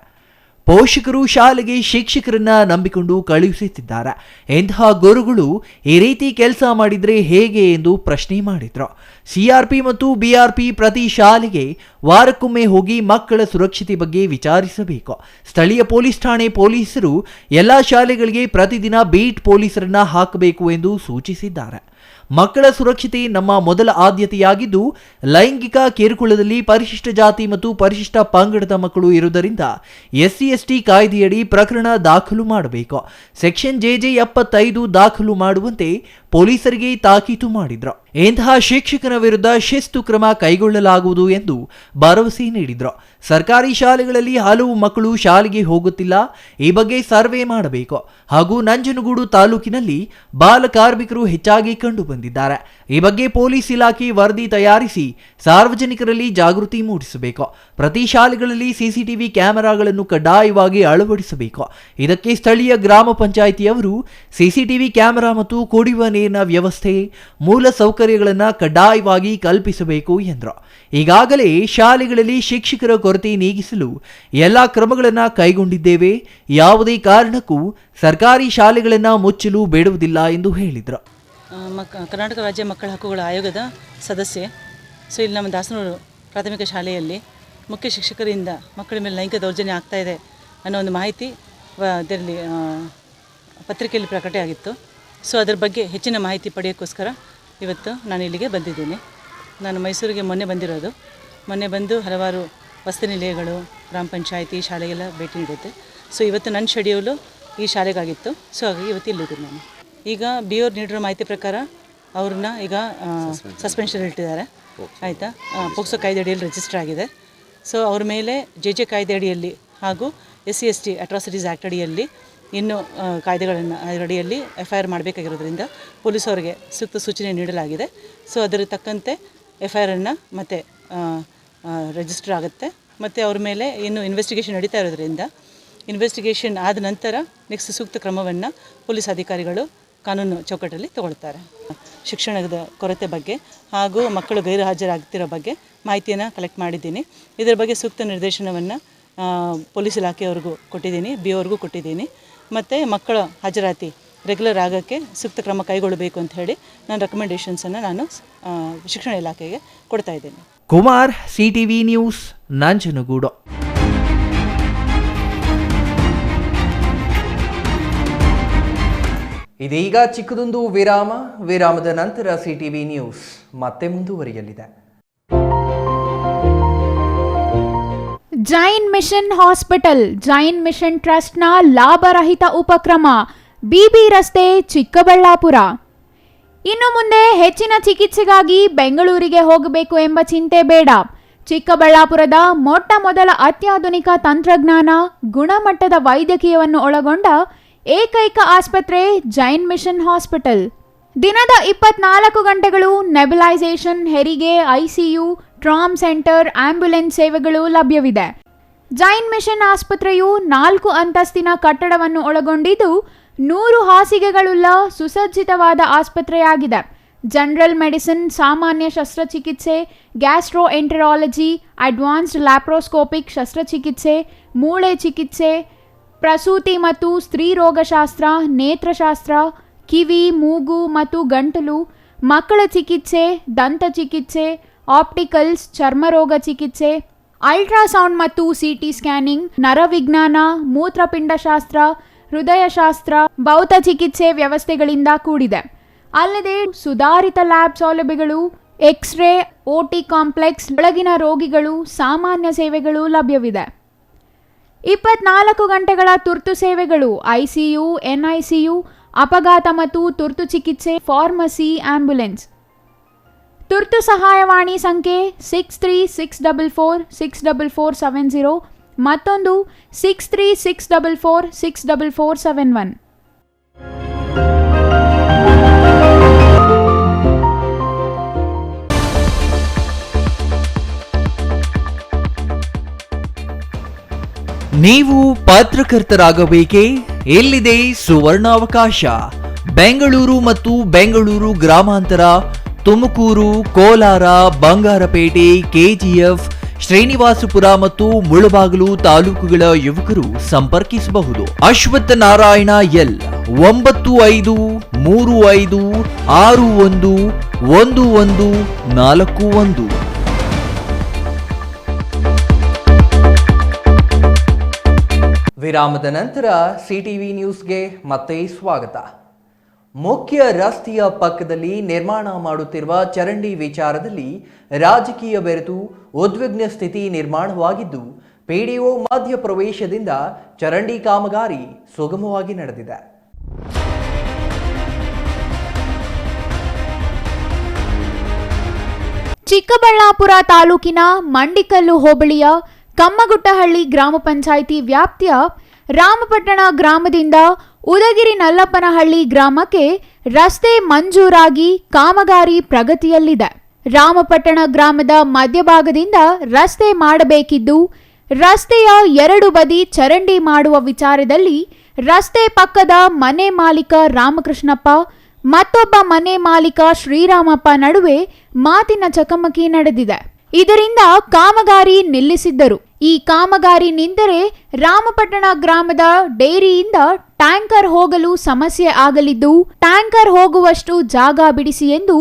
ಪೋಷಕರು ಶಾಲೆಗೆ ಶಿಕ್ಷಕರನ್ನ ನಂಬಿಕೊಂಡು ಕಳುಹಿಸುತ್ತಿದ್ದಾರೆ. ಇಂತಹ ಗುರುಗಳು ಈ ರೀತಿ ಕೆಲಸ ಮಾಡಿದ್ರೆ ಹೇಗೆ ಎಂದು ಪ್ರಶ್ನೆ ಮಾಡಿದ್ರು. ಸಿಆರ್ಪಿ ಮತ್ತು ಬಿಆರ್ಪಿ ಪ್ರತಿ ಶಾಲೆಗೆ ವಾರಕ್ಕೊಮ್ಮೆ ಹೋಗಿ ಮಕ್ಕಳ ಸುರಕ್ಷತೆ ಬಗ್ಗೆ ವಿಚಾರಿಸಬೇಕು. ಸ್ಥಳೀಯ ಪೊಲೀಸ್ ಠಾಣೆ ಪೊಲೀಸರು ಎಲ್ಲ ಶಾಲೆಗಳಿಗೆ ಪ್ರತಿದಿನ ಬೀಟ್ ಪೊಲೀಸರನ್ನ ಹಾಕಬೇಕು ಎಂದು ಸೂಚಿಸಿದ್ದಾರೆ. ಮಕ್ಕಳ ಸುರಕ್ಷತೆ ನಮ್ಮ ಮೊದಲ ಆದ್ಯತೆಯಾಗಿದ್ದು, ಲೈಂಗಿಕ ಕಿರುಕುಳದಲ್ಲಿ ಪರಿಶಿಷ್ಟ ಜಾತಿ ಮತ್ತು ಪರಿಶಿಷ್ಟ ಪಂಗಡದ ಮಕ್ಕಳು ಇರುವುದರಿಂದ SC/ST ಕಾಯ್ದೆಯಡಿ ಪ್ರಕರಣ ದಾಖಲು ಮಾಡಬೇಕು. ಸೆಕ್ಷನ್ JJ 75 ದಾಖಲು ಮಾಡುವಂತೆ ಪೊಲೀಸರಿಗೆ ತಾಕೀತು ಮಾಡಿದ್ರು. ಇಂತಹ ಶಿಕ್ಷಕನ ವಿರುದ್ಧ ಶಿಸ್ತು ಕ್ರಮ ಕೈಗೊಳ್ಳಲಾಗುವುದು ಎಂದು ಭರವಸೆ ನೀಡಿದ್ರು. ಸರ್ಕಾರಿ ಶಾಲೆಗಳಲ್ಲಿ ಹಲವು ಮಕ್ಕಳು ಶಾಲೆಗೆ ಹೋಗುತ್ತಿಲ್ಲ, ಈ ಬಗ್ಗೆ ಸರ್ವೆ ಮಾಡಬೇಕು. ಹಾಗೂ ನಂಜನಗೂಡು ತಾಲೂಕಿನಲ್ಲಿ ಬಾಲ ಕಾರ್ಮಿಕರು ಹೆಚ್ಚಾಗಿ ಕಂಡು ಬಂದಿದ್ದಾರೆ. ಈ ಬಗ್ಗೆ ಪೊಲೀಸ್ ಇಲಾಖೆ ವರದಿ ತಯಾರಿಸಿ ಸಾರ್ವಜನಿಕರಲ್ಲಿ ಜಾಗೃತಿ ಮೂಡಿಸಬೇಕು. ಪ್ರತಿ ಶಾಲೆಗಳಲ್ಲಿ CCTV ಕ್ಯಾಮೆರಾಗಳನ್ನು ಕಡ್ಡಾಯವಾಗಿ ಅಳವಡಿಸಬೇಕು. ಇದಕ್ಕೆ ಸ್ಥಳೀಯ ಗ್ರಾಮ ಪಂಚಾಯಿತಿಯವರು CCTV ಕ್ಯಾಮೆರಾ ಮತ್ತು ಕುಡಿಯುವ ನೀರಿನ ವ್ಯವಸ್ಥೆ, ಮೂಲ ಸೌಕರ್ಯಗಳನ್ನು ಕಡ್ಡಾಯವಾಗಿ ಕಲ್ಪಿಸಬೇಕು ಎಂದರು. ಈಗಾಗಲೇ ಶಾಲೆಗಳಲ್ಲಿ ಶಿಕ್ಷಕರ ಕೊರತೆ ನೀಗಿಸಲು ಎಲ್ಲ ಕ್ರಮಗಳನ್ನು ಕೈಗೊಂಡಿದ್ದೇವೆ. ಯಾವುದೇ ಕಾರಣಕ್ಕೂ ಸರ್ಕಾರಿ ಶಾಲೆಗಳನ್ನು ಮುಚ್ಚಲು ಬಿಡುವುದಿಲ್ಲ ಎಂದು ಹೇಳಿದರು. ಕರ್ನಾಟಕ ರಾಜ್ಯ ಮಕ್ಕಳ ಹಕ್ಕುಗಳ ಆಯೋಗದ ಸದಸ್ಯೆ. ಸೊ ಇಲ್ಲಿ ನಮ್ಮ ದಾಸನೂರು ಪ್ರಾಥಮಿಕ ಶಾಲೆಯಲ್ಲಿ ಮುಖ್ಯ ಶಿಕ್ಷಕರಿಂದ ಮಕ್ಕಳ ಮೇಲೆ ಲೈಂಗಿಕ ದೌರ್ಜನ್ಯ ಆಗ್ತಾ ಇದೆ ಅನ್ನೋ ಒಂದು ಮಾಹಿತಿ ಇದರಲ್ಲಿ ಪತ್ರಿಕೆಯಲ್ಲಿ ಪ್ರಕಟವಾಗಿತ್ತು. ಸೊ ಅದರ ಬಗ್ಗೆ ಹೆಚ್ಚಿನ ಮಾಹಿತಿ ಪಡೆಯೋಕ್ಕೋಸ್ಕರ ಇವತ್ತು ನಾನು ಇಲ್ಲಿಗೆ ಬಂದಿದ್ದೀನಿ. ನಾನು ಮೈಸೂರಿಗೆ ಮೊನ್ನೆ ಬಂದು ಹಲವಾರು ವಸತಿ ನಿಲಯಗಳು, ಗ್ರಾಮ ಪಂಚಾಯಿತಿ, ಶಾಲೆಗೆಲ್ಲ ಭೇಟಿ ನೀಡುತ್ತೆ. ಸೊ ಇವತ್ತು ನನ್ನ ಶೆಡ್ಯೂಲು ಈ ಶಾಲೆಗಾಗಿತ್ತು. ಸೊ ಹಾಗಾಗಿ ಇವತ್ತು ಇಲ್ಲಿದ್ದೀನಿ ನಾನು. ಈಗ BOR ನೀಡಿರೋ ಮಾಹಿತಿ ಪ್ರಕಾರ ಅವ್ರನ್ನ ಈಗ ಸಸ್ಪೆನ್ಷನ್ ಇಟ್ಟಿದ್ದಾರೆ. ಆಯಿತಾ, ಪೋಕ್ಸೋ ಕಾಯ್ದೆ ಅಡಿಯಲ್ಲಿ ರಿಜಿಸ್ಟರ್ ಆಗಿದೆ. ಸೊ ಅವ್ರ ಮೇಲೆ JJ ಕಾಯ್ದೆ ಅಡಿಯಲ್ಲಿ ಹಾಗೂ SC/ST ಅಟ್ರಾಸಿಟೀಸ್ ಆ್ಯಕ್ಟ್ ಅಡಿಯಲ್ಲಿ ಇನ್ನು ಕಾಯ್ದೆಗಳನ್ನು ಅಡಿಯಲ್ಲಿ FIR ಮಾಡಬೇಕಾಗಿರೋದ್ರಿಂದ ಪೊಲೀಸ್ ಅವರಿಗೆ ಸೂಕ್ತ ಸೂಚನೆ ನೀಡಲಾಗಿದೆ. ಸೊ ಅದರ ತಕ್ಕಂತೆ FIR-ಅನ್ನು ಮತ್ತೆ ರಿಜಿಸ್ಟರ್ ಆಗುತ್ತೆ. ಮತ್ತು ಅವ್ರ ಮೇಲೆ ಇನ್ನು ಇನ್ವೆಸ್ಟಿಗೇಷನ್ ನಡೀತಾ ಇರೋದ್ರಿಂದ ಇನ್ವೆಸ್ಟಿಗೇಷನ್ ಆದ ನಂತರ ನೆಕ್ಸ್ಟ್ ಸೂಕ್ತ ಕ್ರಮವನ್ನು ಪೊಲೀಸ್ ಅಧಿಕಾರಿಗಳು ಕಾನೂನು ಚೌಕಟ್ಟಲ್ಲಿ ತಗೊಳ್ತಾರೆ. ಶಿಕ್ಷಣದ ಕೊರತೆ ಬಗ್ಗೆ ಹಾಗೂ ಮಕ್ಕಳು ಗೈರು ಹಾಜರಾಗ್ತಿರೋ ಬಗ್ಗೆ ಮಾಹಿತಿಯನ್ನು ಕಲೆಕ್ಟ್ ಮಾಡಿದ್ದೀನಿ. ಇದರ ಬಗ್ಗೆ ಸೂಕ್ತ ನಿರ್ದೇಶನವನ್ನು ಪೊಲೀಸ್ ಇಲಾಖೆಯವ್ರಿಗೂ ಕೊಟ್ಟಿದ್ದೀನಿ, BOರ್ಗೂ ಕೊಟ್ಟಿದ್ದೀನಿ. ಮತ್ತು ಮಕ್ಕಳ ಹಾಜರಾತಿ ರೆಗ್ಯುಲರ್ ಆಗೋಕ್ಕೆ ಸೂಕ್ತ ಕ್ರಮ ಕೈಗೊಳ್ಳಬೇಕು ಅಂತ ಹೇಳಿ ನಾನು ರೆಕಮೆಂಡೇಷನ್ಸನ್ನು ನಾನು ಶಿಕ್ಷಣ ಇಲಾಖೆಗೆ ಕೊಡ್ತಾ ಇದ್ದೀನಿ. Kumar, CTV news, Nanjangud. ಇದೀಗ ಚಿಕ್ಕದೊಂದು ವಿರಾಮದ ನಂತರ CTV ನ್ಯೂಸ್ ಮತ್ತೆ ಮುಂದುವರಿಯಲಿದೆ. Jain mission hospital, Jain mission ಟ್ರಸ್ಟ್ನ ಲಾಭರಹಿತ ಉಪಕ್ರಮ, BB ರಸ್ತೆ, ಚಿಕ್ಕಬಳ್ಳಾಪುರ. ಇನ್ನು ಮುಂದೆ ಹೆಚ್ಚಿನ ಚಿಕಿತ್ಸೆಗಾಗಿ ಬೆಂಗಳೂರಿಗೆ ಹೋಗಬೇಕು ಎಂಬ ಚಿಂತೆ ಬೇಡ. ಚಿಕ್ಕಬಳ್ಳಾಪುರದ ಮೊಟ್ಟ ಮೊದಲ ಅತ್ಯಾಧುನಿಕ ತಂತ್ರಜ್ಞಾನ, ಗುಣಮಟ್ಟದ ವೈದ್ಯಕೀಯವನ್ನು ಒಳಗೊಂಡ ಏಕೈಕ ಆಸ್ಪತ್ರೆ ಜೈನ್ ಮಿಷನ್ ಹಾಸ್ಪಿಟಲ್. ದಿನದ 24 ಗಂಟೆಗಳು ನೆಬುಲೈಸೇಷನ್, ಹೆರಿಗೆ, ICU, ಟ್ರಾಮ್ ಸೆಂಟರ್, ಆಂಬ್ಯುಲೆನ್ಸ್ ಸೇವೆಗಳು ಲಭ್ಯವಿದೆ. ಜೈನ್ ಮಿಷನ್ ಆಸ್ಪತ್ರೆಯು 4 ಅಂತಸ್ತಿನ ಕಟ್ಟಡವನ್ನು ಒಳಗೊಂಡಿದ್ದು 100 ಹಾಸಿಗೆಗಳುಳ್ಳ ಸುಸಜ್ಜಿತವಾದ ಆಸ್ಪತ್ರೆಯಾಗಿದೆ. ಜನರಲ್ ಮೆಡಿಸಿನ್, ಸಾಮಾನ್ಯ ಶಸ್ತ್ರಚಿಕಿತ್ಸೆ, ಗ್ಯಾಸ್ಟ್ರೋಎಂಟರಾಲಜಿ, ಅಡ್ವಾನ್ಸ್ಡ್ ಲ್ಯಾಪ್ರೋಸ್ಕೋಪಿಕ್ ಶಸ್ತ್ರಚಿಕಿತ್ಸೆ, ಮೂಳೆ ಚಿಕಿತ್ಸೆ, ಪ್ರಸೂತಿ ಮತ್ತು ಸ್ತ್ರೀ ರೋಗಶಾಸ್ತ್ರ, ನೇತ್ರಶಾಸ್ತ್ರ, ಕಿವಿ, ಮೂಗು ಮತ್ತು ಗಂಟಲು, ಮಕ್ಕಳ ಚಿಕಿತ್ಸೆ, ದಂತ ಚಿಕಿತ್ಸೆ, ಆಪ್ಟಿಕಲ್ಸ್, ಚರ್ಮರೋಗ ಚಿಕಿತ್ಸೆ, ಅಲ್ಟ್ರಾಸೌಂಡ್ ಮತ್ತು CT ಸ್ಕ್ಯಾನಿಂಗ್, ನರವಿಜ್ಞಾನ, ಮೂತ್ರಪಿಂಡಶಾಸ್ತ್ರ, ಹೃದಯಶಾಸ್ತ್ರ, ಭೌತ ಚಿಕಿತ್ಸೆ ವ್ಯವಸ್ಥೆಗಳಿಂದ ಕೂಡಿದೆ. ಅಲ್ಲದೆ ಸುಧಾರಿತ ಲ್ಯಾಬ್ ಸೌಲಭ್ಯಗಳು, ಎಕ್ಸ್ರೇ, OT ಕಾಂಪ್ಲೆಕ್ಸ್, ಒಳಗಿನ ರೋಗಿಗಳು, ಸಾಮಾನ್ಯ ಸೇವೆಗಳು ಲಭ್ಯವಿದೆ. 24 ಗಂಟೆಗಳ ತುರ್ತು ಸೇವೆಗಳು, ICU, NICU, ಅಪಘಾತ ಮತ್ತು ತುರ್ತು ಚಿಕಿತ್ಸೆ, ಫಾರ್ಮಸಿ, ಆಂಬ್ಯುಲೆನ್ಸ್. ತುರ್ತು ಸಹಾಯವಾಣಿ ಸಂಖ್ಯೆ 6364464470, ಮತ್ತೊಂದು 6364464471. ನೀವು ಪತ್ರಕರ್ತರಾಗಬೇಕೇ? ಇಲ್ಲಿದೆ ಸುವರ್ಣಾವಕಾಶ. ಬೆಂಗಳೂರು ಮತ್ತು ಬೆಂಗಳೂರು ಗ್ರಾಮಾಂತರ, ತುಮಕೂರು, ಕೋಲಾರ, ಬಂಗಾರಪೇಟೆ, ಕೆಜಿಎಫ್, ಶ್ರೀನಿವಾಸಪುರ ಮತ್ತು ಮುಳಬಾಗಿಲು ತಾಲೂಕುಗಳ ಯುವಕರು ಸಂಪರ್ಕಿಸಬಹುದು. ಅಶ್ವತ್ಥ ನಾರಾಯಣ ಎಲ್ 9535611141. ವಿರಾಮದ ನಂತರ ಸಿಟಿವಿ ನ್ಯೂಸ್ಗೆ ಮತ್ತೆ ಸ್ವಾಗತ. ಮುಖ್ಯ ರಸ್ತೆಯ ಪಕ್ಕದಲ್ಲಿ ನಿರ್ಮಾಣ ಮಾಡುತ್ತಿರುವ ಚರಂಡಿ ವಿಚಾರದಲ್ಲಿ ರಾಜಕೀಯ ಬೆರೆತು ಉದ್ವಿಗ್ನ ಸ್ಥಿತಿ ನಿರ್ಮಾಣವಾಗಿದ್ದು, ಪಿಡಿಒ ಮಧ್ಯಪ್ರವೇಶದಿಂದ ಚರಂಡಿ ಕಾಮಗಾರಿ ಸುಗಮವಾಗಿ ನಡೆದಿದೆ. ಚಿಕ್ಕಬಳ್ಳಾಪುರ ತಾಲೂಕಿನ ಮಂಡಿಕಲ್ಲು ಹೋಬಳಿಯ ಕಮ್ಮಗುಟ್ಟಹಳ್ಳಿ ಗ್ರಾಮ ಪಂಚಾಯಿತಿ ವ್ಯಾಪ್ತಿಯ ರಾಮಪಟ್ಟಣ ಗ್ರಾಮದಿಂದ ಉದಗಿರಿ ನಲ್ಲಪ್ಪನಹಳ್ಳಿ ಗ್ರಾಮಕ್ಕೆ ರಸ್ತೆ ಮಂಜೂರಾಗಿ ಕಾಮಗಾರಿ ಪ್ರಗತಿಯಲ್ಲಿದೆ. ರಾಮಪಟ್ಟಣ ಗ್ರಾಮದ ಮಧ್ಯಭಾಗದಿಂದ ರಸ್ತೆ ಮಾಡಬೇಕಿದ್ದು, ರಸ್ತೆಯ ಎರಡು ಬದಿ ಚರಂಡಿ ಮಾಡುವ ವಿಚಾರದಲ್ಲಿ ರಸ್ತೆ ಪಕ್ಕದ ಮನೆ ಮಾಲೀಕ ರಾಮಕೃಷ್ಣಪ್ಪ ಮತ್ತೊಬ್ಬ ಮನೆ ಮಾಲೀಕ ಶ್ರೀರಾಮಪ್ಪ ನಡುವೆ ಮಾತಿನ ಚಕಮಕಿ ನಡೆದಿದೆ. ಇದರಿಂದ ಕಾಮಗಾರಿ ನಿಲ್ಲಿಸಿದ್ದರು. ಈ ಕಾಮಗಾರಿ ನಿಂತರೆ ರಾಮಪಟ್ಟಣ ಗ್ರಾಮದ ಡೇರಿಯಿಂದ ಟ್ಯಾಂಕರ್ ಹೋಗಲು ಸಮಸ್ಯೆ ಆಗಲಿದ್ದು, ಟ್ಯಾಂಕರ್ ಹೋಗುವಷ್ಟು ಜಾಗ ಬಿಡಿಸಿ ಎಂದು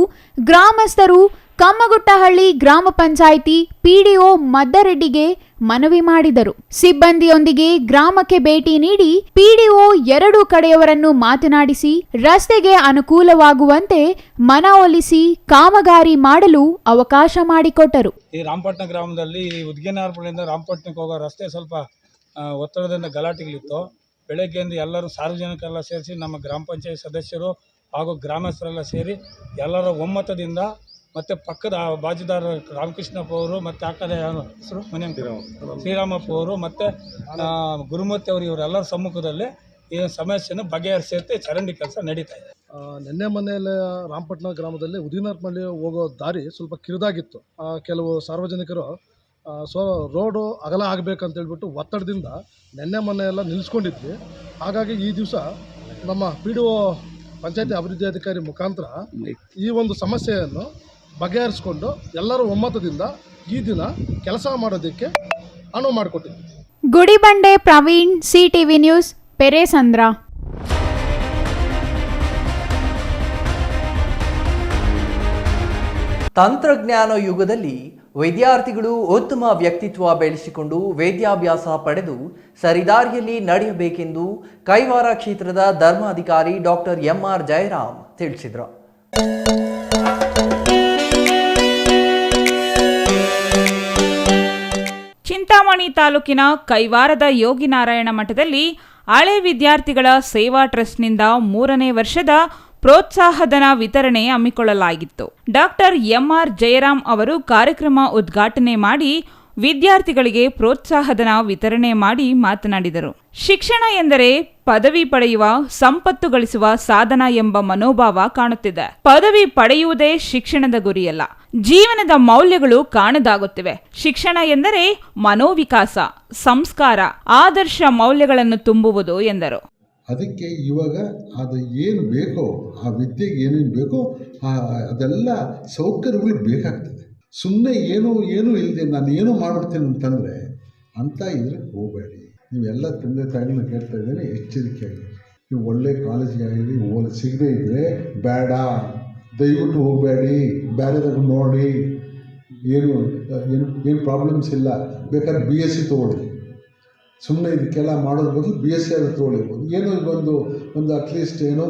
ಗ್ರಾಮಸ್ಥರು ಕಮ್ಮಗುಟ್ಟಹಳ್ಳಿ ಗ್ರಾಮ ಪಂಚಾಯಿತಿ ಪಿಡಿಒ ಮದ್ದರೆಡ್ಡಿಗೆ ಮನವಿ ಮಾಡಿದರು. ಸಿಬ್ಬಂದಿಯೊಂದಿಗೆ ಗ್ರಾಮಕ್ಕೆ ಭೇಟಿ ನೀಡಿ ಪಿಡಿಒ ಎರಡು ಕಡೆಯವರನ್ನು ಮಾತನಾಡಿಸಿ ರಸ್ತೆಗೆ ಅನುಕೂಲವಾಗುವಂತೆ ಮನವೊಲಿಸಿ ಕಾಮಗಾರಿ ಮಾಡಲು ಅವಕಾಶ ಮಾಡಿಕೊಟ್ಟರು. ಈ ರಾಮಪಟ್ಟಣ ಗ್ರಾಮದಲ್ಲಿ ಉದ್ಗಿನಾರ್ಪುರದಿಂದ ರಾಮಪಟ್ಟಣಕ್ಕೆ ಹೋಗೋ ರಸ್ತೆ ಸ್ವಲ್ಪ ಒತ್ತಡದಿಂದ ಗಲಾಟೆಗಳಿತ್ತು. ಬೆಳಗ್ಗೆಯಿಂದ ಎಲ್ಲರೂ ಸಾರ್ವಜನಿಕರೆಲ್ಲ ಸೇರಿಸಿ ನಮ್ಮ ಗ್ರಾಮ ಪಂಚಾಯತ್ ಸದಸ್ಯರು ಹಾಗೂ ಗ್ರಾಮಸ್ಥರೆಲ್ಲ ಸೇರಿ ಎಲ್ಲರ ಒಮ್ಮತದಿಂದ ಮತ್ತು ಪಕ್ಕದ ಬಾಜುದಾರ ರಾಮಕೃಷ್ಣಪ್ಪ ಅವರು ಮತ್ತು ಆ ಕಡೆ ಹೆಸರು ಮನೆ ಶ್ರೀರಾಮಪ್ಪ ಅವರು ಮತ್ತು ಗುರುಮೂರ್ತಿ ಅವರು ಇವರೆಲ್ಲರ ಸಮ್ಮುಖದಲ್ಲಿ ಈ ಸಮಸ್ಯೆಯನ್ನು ಬಗೆಹರಿಸುತ್ತೆ ಚರಂಡಿ ಕೆಲಸ ನಡೀತಾ ಇದೆ. ನಿನ್ನೆ ಮೊನ್ನೆಯಲ್ಲಿ ರಾಮಪಟ್ಟಣ ಗ್ರಾಮದಲ್ಲಿ ಉದಿನಾರ್ಪಲ್ಲಿ ಹೋಗೋ ದಾರಿ ಸ್ವಲ್ಪ ಕಿರಿದಾಗಿತ್ತು. ಕೆಲವು ಸಾರ್ವಜನಿಕರು ರೋಡು ಅಗಲ ಆಗಬೇಕಂತ ಹೇಳ್ಬಿಟ್ಟು ಒತ್ತಡದಿಂದ ನಿನ್ನೆ ಮೊನ್ನೆ ಎಲ್ಲ ನಿಲ್ಲಿಸ್ಕೊಂಡಿದ್ವಿ. ಹಾಗಾಗಿ ಈ ದಿವಸ ನಮ್ಮ ಪಿಡಿಒ ಪಂಚಾಯತಿ ಅಭಿವೃದ್ಧಿ ಅಧಿಕಾರಿ ಮುಖಾಂತರ ಈ ಒಂದು ಸಮಸ್ಯೆಯನ್ನು ಬಗೆಹರಿಸಿಕೊಂಡು ಎಲ್ಲರ ಒಮ್ಮತದಿಂದ ಈ ದಿನ ಕೆಲಸ ಮಾಡೋದಕ್ಕೆ ಅನುವು ಮಾಡಿಕೊಟ್ಟಿದ್ವಿ. Gudibande Praveen, CTV news, Peresandra. ತಂತ್ರಜ್ಞಾನ ಯುಗದಲ್ಲಿ ವಿದ್ಯಾರ್ಥಿಗಳು ಉತ್ತಮ ವ್ಯಕ್ತಿತ್ವ ಬೆಳೆಸಿಕೊಂಡು ವಿದ್ಯಾಭ್ಯಾಸ ಪಡೆದು ಸರಿದಾರಿಯಲ್ಲಿ ನಡೆಯಬೇಕೆಂದು ಕೈವಾರ ಕ್ಷೇತ್ರದ ಧರ್ಮಾಧಿಕಾರಿ ಡಾಕ್ಟರ್ ಎಂಆರ್ ಜಯರಾಮ್ ತಿಳಿಸಿದರು. ಚಿಂತಾಮಣಿ ತಾಲೂಕಿನ ಕೈವಾರದ ಯೋಗಿನಾರಾಯಣ ಮಠದಲ್ಲಿ ಹಳೆ ವಿದ್ಯಾರ್ಥಿಗಳ ಸೇವಾ ಟ್ರಸ್ಟ್ನಿಂದ 3ನೇ ವರ್ಷದ ಪ್ರೋತ್ಸಾಹಧನ ವಿತರಣೆ ಹಮ್ಮಿಕೊಳ್ಳಲಾಗಿತ್ತು. ಡಾಕ್ಟರ್ ಎಂಆರ್ ಜಯರಾಮ್ ಅವರು ಕಾರ್ಯಕ್ರಮ ಉದ್ಘಾಟನೆ ಮಾಡಿ ವಿದ್ಯಾರ್ಥಿಗಳಿಗೆ ಪ್ರೋತ್ಸಾಹಧನ ವಿತರಣೆ ಮಾಡಿ ಮಾತನಾಡಿದರು. ಶಿಕ್ಷಣ ಎಂದರೆ ಪದವಿ ಪಡೆಯುವ, ಸಂಪತ್ತು ಗಳಿಸುವ ಸಾಧನ ಎಂಬ ಮನೋಭಾವ ಕಾಣುತ್ತಿದೆ. ಪದವಿ ಪಡೆಯುವುದೇ ಶಿಕ್ಷಣದ ಗುರಿಯಲ್ಲ, ಜೀವನದ ಮೌಲ್ಯಗಳು ಕಾಣದಾಗುತ್ತಿವೆ. ಶಿಕ್ಷಣ ಎಂದರೆ ಮನೋವಿಕಾಸ, ಸಂಸ್ಕಾರ, ಆದರ್ಶ ಮೌಲ್ಯಗಳನ್ನು ತುಂಬುವುದು ಎಂದರು. ಅದಕ್ಕೆ ಇವಾಗ ಅದು ಏನು ಬೇಕೋ ಆ ವಿದ್ಯೆಗೆ ಏನೇನು ಬೇಕೋ ಅದೆಲ್ಲ ಸೌಕರ್ಯಗಳು ಬೇಕಾಗ್ತದೆ. ಸುಮ್ಮನೆ ಏನೂ ಇಲ್ಲದೆ ನಾನು ಏನೂ ಮಾಡ್ಬಿಡ್ತೀನಿ ಅಂತಂದರೆ ಅಂತ ಇದಕ್ಕೆ ಹೋಗಬೇಡಿ. ನೀವೆಲ್ಲ ತಂದೆ ತಾಯಿಗಳನ್ನ ಕೇಳ್ತಾ ಇದ್ದೇನೆ, ಎಚ್ಚರಿಕೆಯಾಗಿ ನೀವು ಒಳ್ಳೆ ಕಾಲೇಜಿಗೆ ಆಗಿರಿ, ಸಿಗದೇ ಇದ್ದರೆ ಬೇಡ, ದಯವಿಟ್ಟು ಹೋಗಬೇಡಿ, ಬೇರೆದಾಗ ನೋಡಿ, ಏನು ಪ್ರಾಬ್ಲಮ್ಸ್ ಇಲ್ಲ. ಬೇಕಾದ್ರೆ BSc ತೊಗೊಳ್ಳಿ, ಸುಮ್ಮನೆ ಇದಕ್ಕೆಲ್ಲ ಮಾಡೋದ್ರ ಬದಲು BSc ಆದರೂ ತೊಗೊಳ್ಳಿರ್ಬೋದು. ಏನೋ ಒಂದು ಅಟ್ಲೀಸ್ಟ್ ಏನೋ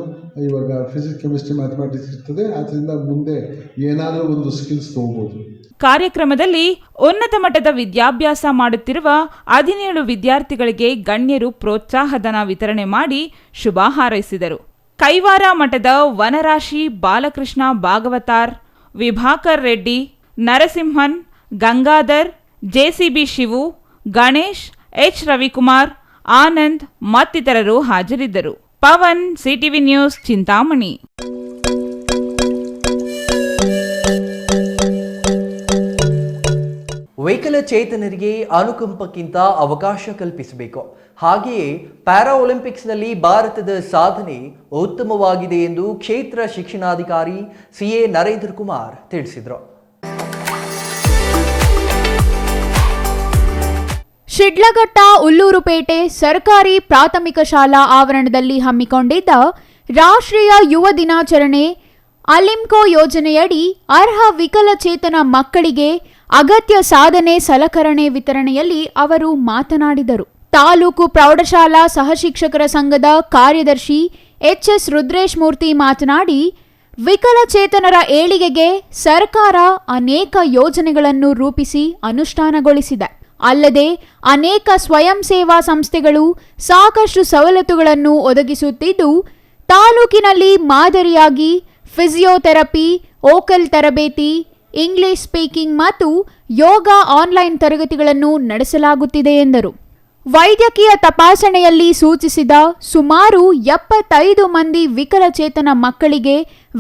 ಇವಾಗ ಫಿಸಿಕ್ಸ್, ಕೆಮಿಸ್ಟ್ರಿ, ಮ್ಯಾಥಮೆಟಿಕ್ಸ್ ಇರ್ತದೆ, ಅದರಿಂದ ಮುಂದೆ ಏನಾದರೂ ಒಂದು ಸ್ಕಿಲ್ಸ್ ತೊಗೋಬೋದು. ಕಾರ್ಯಕ್ರಮದಲ್ಲಿ ಉನ್ನತ ಮಟ್ಟದ ವಿದ್ಯಾಭ್ಯಾಸ ಮಾಡುತ್ತಿರುವ 17 ವಿದ್ಯಾರ್ಥಿಗಳಿಗೆ ಗಣ್ಯರು ಪ್ರೋತ್ಸಾಹಧನ ವಿತರಣೆ ಮಾಡಿ ಶುಭ ಹಾರೈಸಿದರು. ಕೈವಾರ ಮಠದ ವನರಾಶಿ ಬಾಲಕೃಷ್ಣ ಭಾಗವತಾರ್, ವಿಭಾಕರ್ ರೆಡ್ಡಿ, ನರಸಿಂಹನ್, ಗಂಗಾಧರ್, JCB ಶಿವು, ಗಣೇಶ್, H ರವಿಕುಮಾರ್, ಆನಂದ್ ಮತ್ತಿತರರು ಹಾಜರಿದ್ದರು. Pavan, CTV news, Chintamani. ವಿಕಲಚೇತನರಿಗೆ ಅನುಕಂಪಕ್ಕಿಂತ ಅವಕಾಶ ಕಲ್ಪಿಸಬೇಕು. ಹಾಗೆಯೇ ಪ್ಯಾರಾ ಒಲಿಂಪಿಕ್ಸ್ನಲ್ಲಿ ಭಾರತದ ಸಾಧನೆ ಉತ್ತಮವಾಗಿದೆ ಎಂದು ಕ್ಷೇತ್ರ ಶಿಕ್ಷಣಾಧಿಕಾರಿ ಸಿಎ ನರೇಂದ್ರ ಕುಮಾರ್ ತಿಳಿಸಿದರು. ಶಿಡ್ಲಘಟ್ಟ ಉಲ್ಲೂರುಪೇಟೆ ಸರ್ಕಾರಿ ಪ್ರಾಥಮಿಕ ಶಾಲಾ ಆವರಣದಲ್ಲಿ ಹಮ್ಮಿಕೊಂಡಿದ್ದ ರಾಷ್ಟ್ರೀಯ ಯುವ ದಿನಾಚರಣೆ ಅಲಿಮ್ಕೋ ಯೋಜನೆಯಡಿ ಅರ್ಹ ವಿಕಲಚೇತನ ಮಕ್ಕಳಿಗೆ ಅಗತ್ಯ ಸಾಧನೆ ಸಲಕರಣೆ ವಿತರಣೆಯಲ್ಲಿ ಅವರು ಮಾತನಾಡಿದರು. ತಾಲೂಕು ಪ್ರೌಢಶಾಲಾ ಸಹಶಿಕ್ಷಕರ ಸಂಘದ ಕಾರ್ಯದರ್ಶಿ ಎಚ್ಎಸ್ ರುದ್ರೇಶ್ ಮೂರ್ತಿ ಮಾತನಾಡಿ, ವಿಕಲಚೇತನರ ಏಳಿಗೆಗೆ ಸರ್ಕಾರ ಅನೇಕ ಯೋಜನೆಗಳನ್ನು ರೂಪಿಸಿ ಅನುಷ್ಠಾನಗೊಳಿಸಿದೆ. ಅಲ್ಲದೆ ಅನೇಕ ಸ್ವಯಂ ಸೇವಾ ಸಂಸ್ಥೆಗಳು ಸಾಕಷ್ಟು ಸವಲತ್ತುಗಳನ್ನು ಒದಗಿಸುತ್ತಿದ್ದು, ತಾಲೂಕಿನಲ್ಲಿ ಮಾದರಿಯಾಗಿ ಫಿಸಿಯೋಥೆರಪಿ, ಓಕಲ್ ತರಬೇತಿ, ಇಂಗ್ಲಿಷ್ ಸ್ಪೀಕಿಂಗ್ ಮತ್ತು ಯೋಗ ಆನ್ಲೈನ್ ತರಗತಿಗಳನ್ನು ನಡೆಸಲಾಗುತ್ತಿದೆ ಎಂದರು. ವೈದ್ಯಕೀಯ ತಪಾಸಣೆಯಲ್ಲಿ ಸೂಚಿಸಿದ ಸುಮಾರು 75 ಮಂದಿ ವಿಕಲಚೇತನ ಮಕ್ಕಳಿಗೆ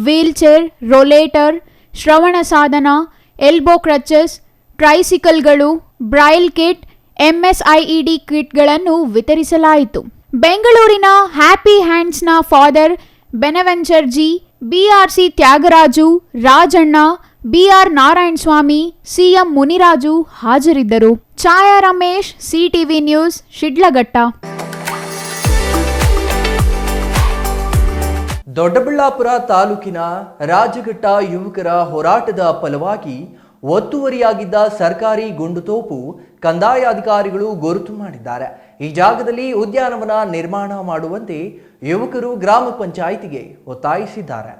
ವೀಲ್ಚೇರ್, ರೋಲೇಟರ್, ಶ್ರವಣ ಸಾಧನ, ಎಲ್ಬೋ ಕ್ರಚಸ್, ಟ್ರೈಸಿಕಲ್ಗಳು, ಬ್ರೈಲ್ ಕಿಟ್, ಎಂಎಸ್ಐಇಡಿ ಕಿಟ್ಗಳನ್ನು ವಿತರಿಸಲಾಯಿತು. ಬೆಂಗಳೂರಿನ ಹ್ಯಾಪಿ ಹ್ಯಾಂಡ್ಸ್ನ father Bonaventure ji, BRC Thyagaraju, Rajanna, BR Narayana Swamy, CM Muniraju ಹಾಜರಿದ್ದರು. Chaya Ramesh, CTV news, Shidlaghatta. ದೊಡ್ಡಬಳ್ಳಾಪುರ ತಾಲೂಕಿನ ರಾಜಘಟ್ಟ ಯುವಕರ ಹೋರಾಟದ ಫಲವಾಗಿ ಒತ್ತುವರಿಯಾಗಿದ್ದ ಸರ್ಕಾರಿ ಗುಂಡುತೋಪು ಕಂದಾಯ ಅಧಿಕಾರಿಗಳು ಗುರುತು ಮಾಡಿದ್ದಾರೆ. ಈ ಜಾಗದಲ್ಲಿ ಉದ್ಯಾನವನ ನಿರ್ಮಾಣ ಮಾಡುವಂತೆ ಯುವಕರು ಗ್ರಾಮ ಪಂಚಾಯಿತಿಗೆ ಒತ್ತಾಯಿಸಿದ್ದಾರೆ.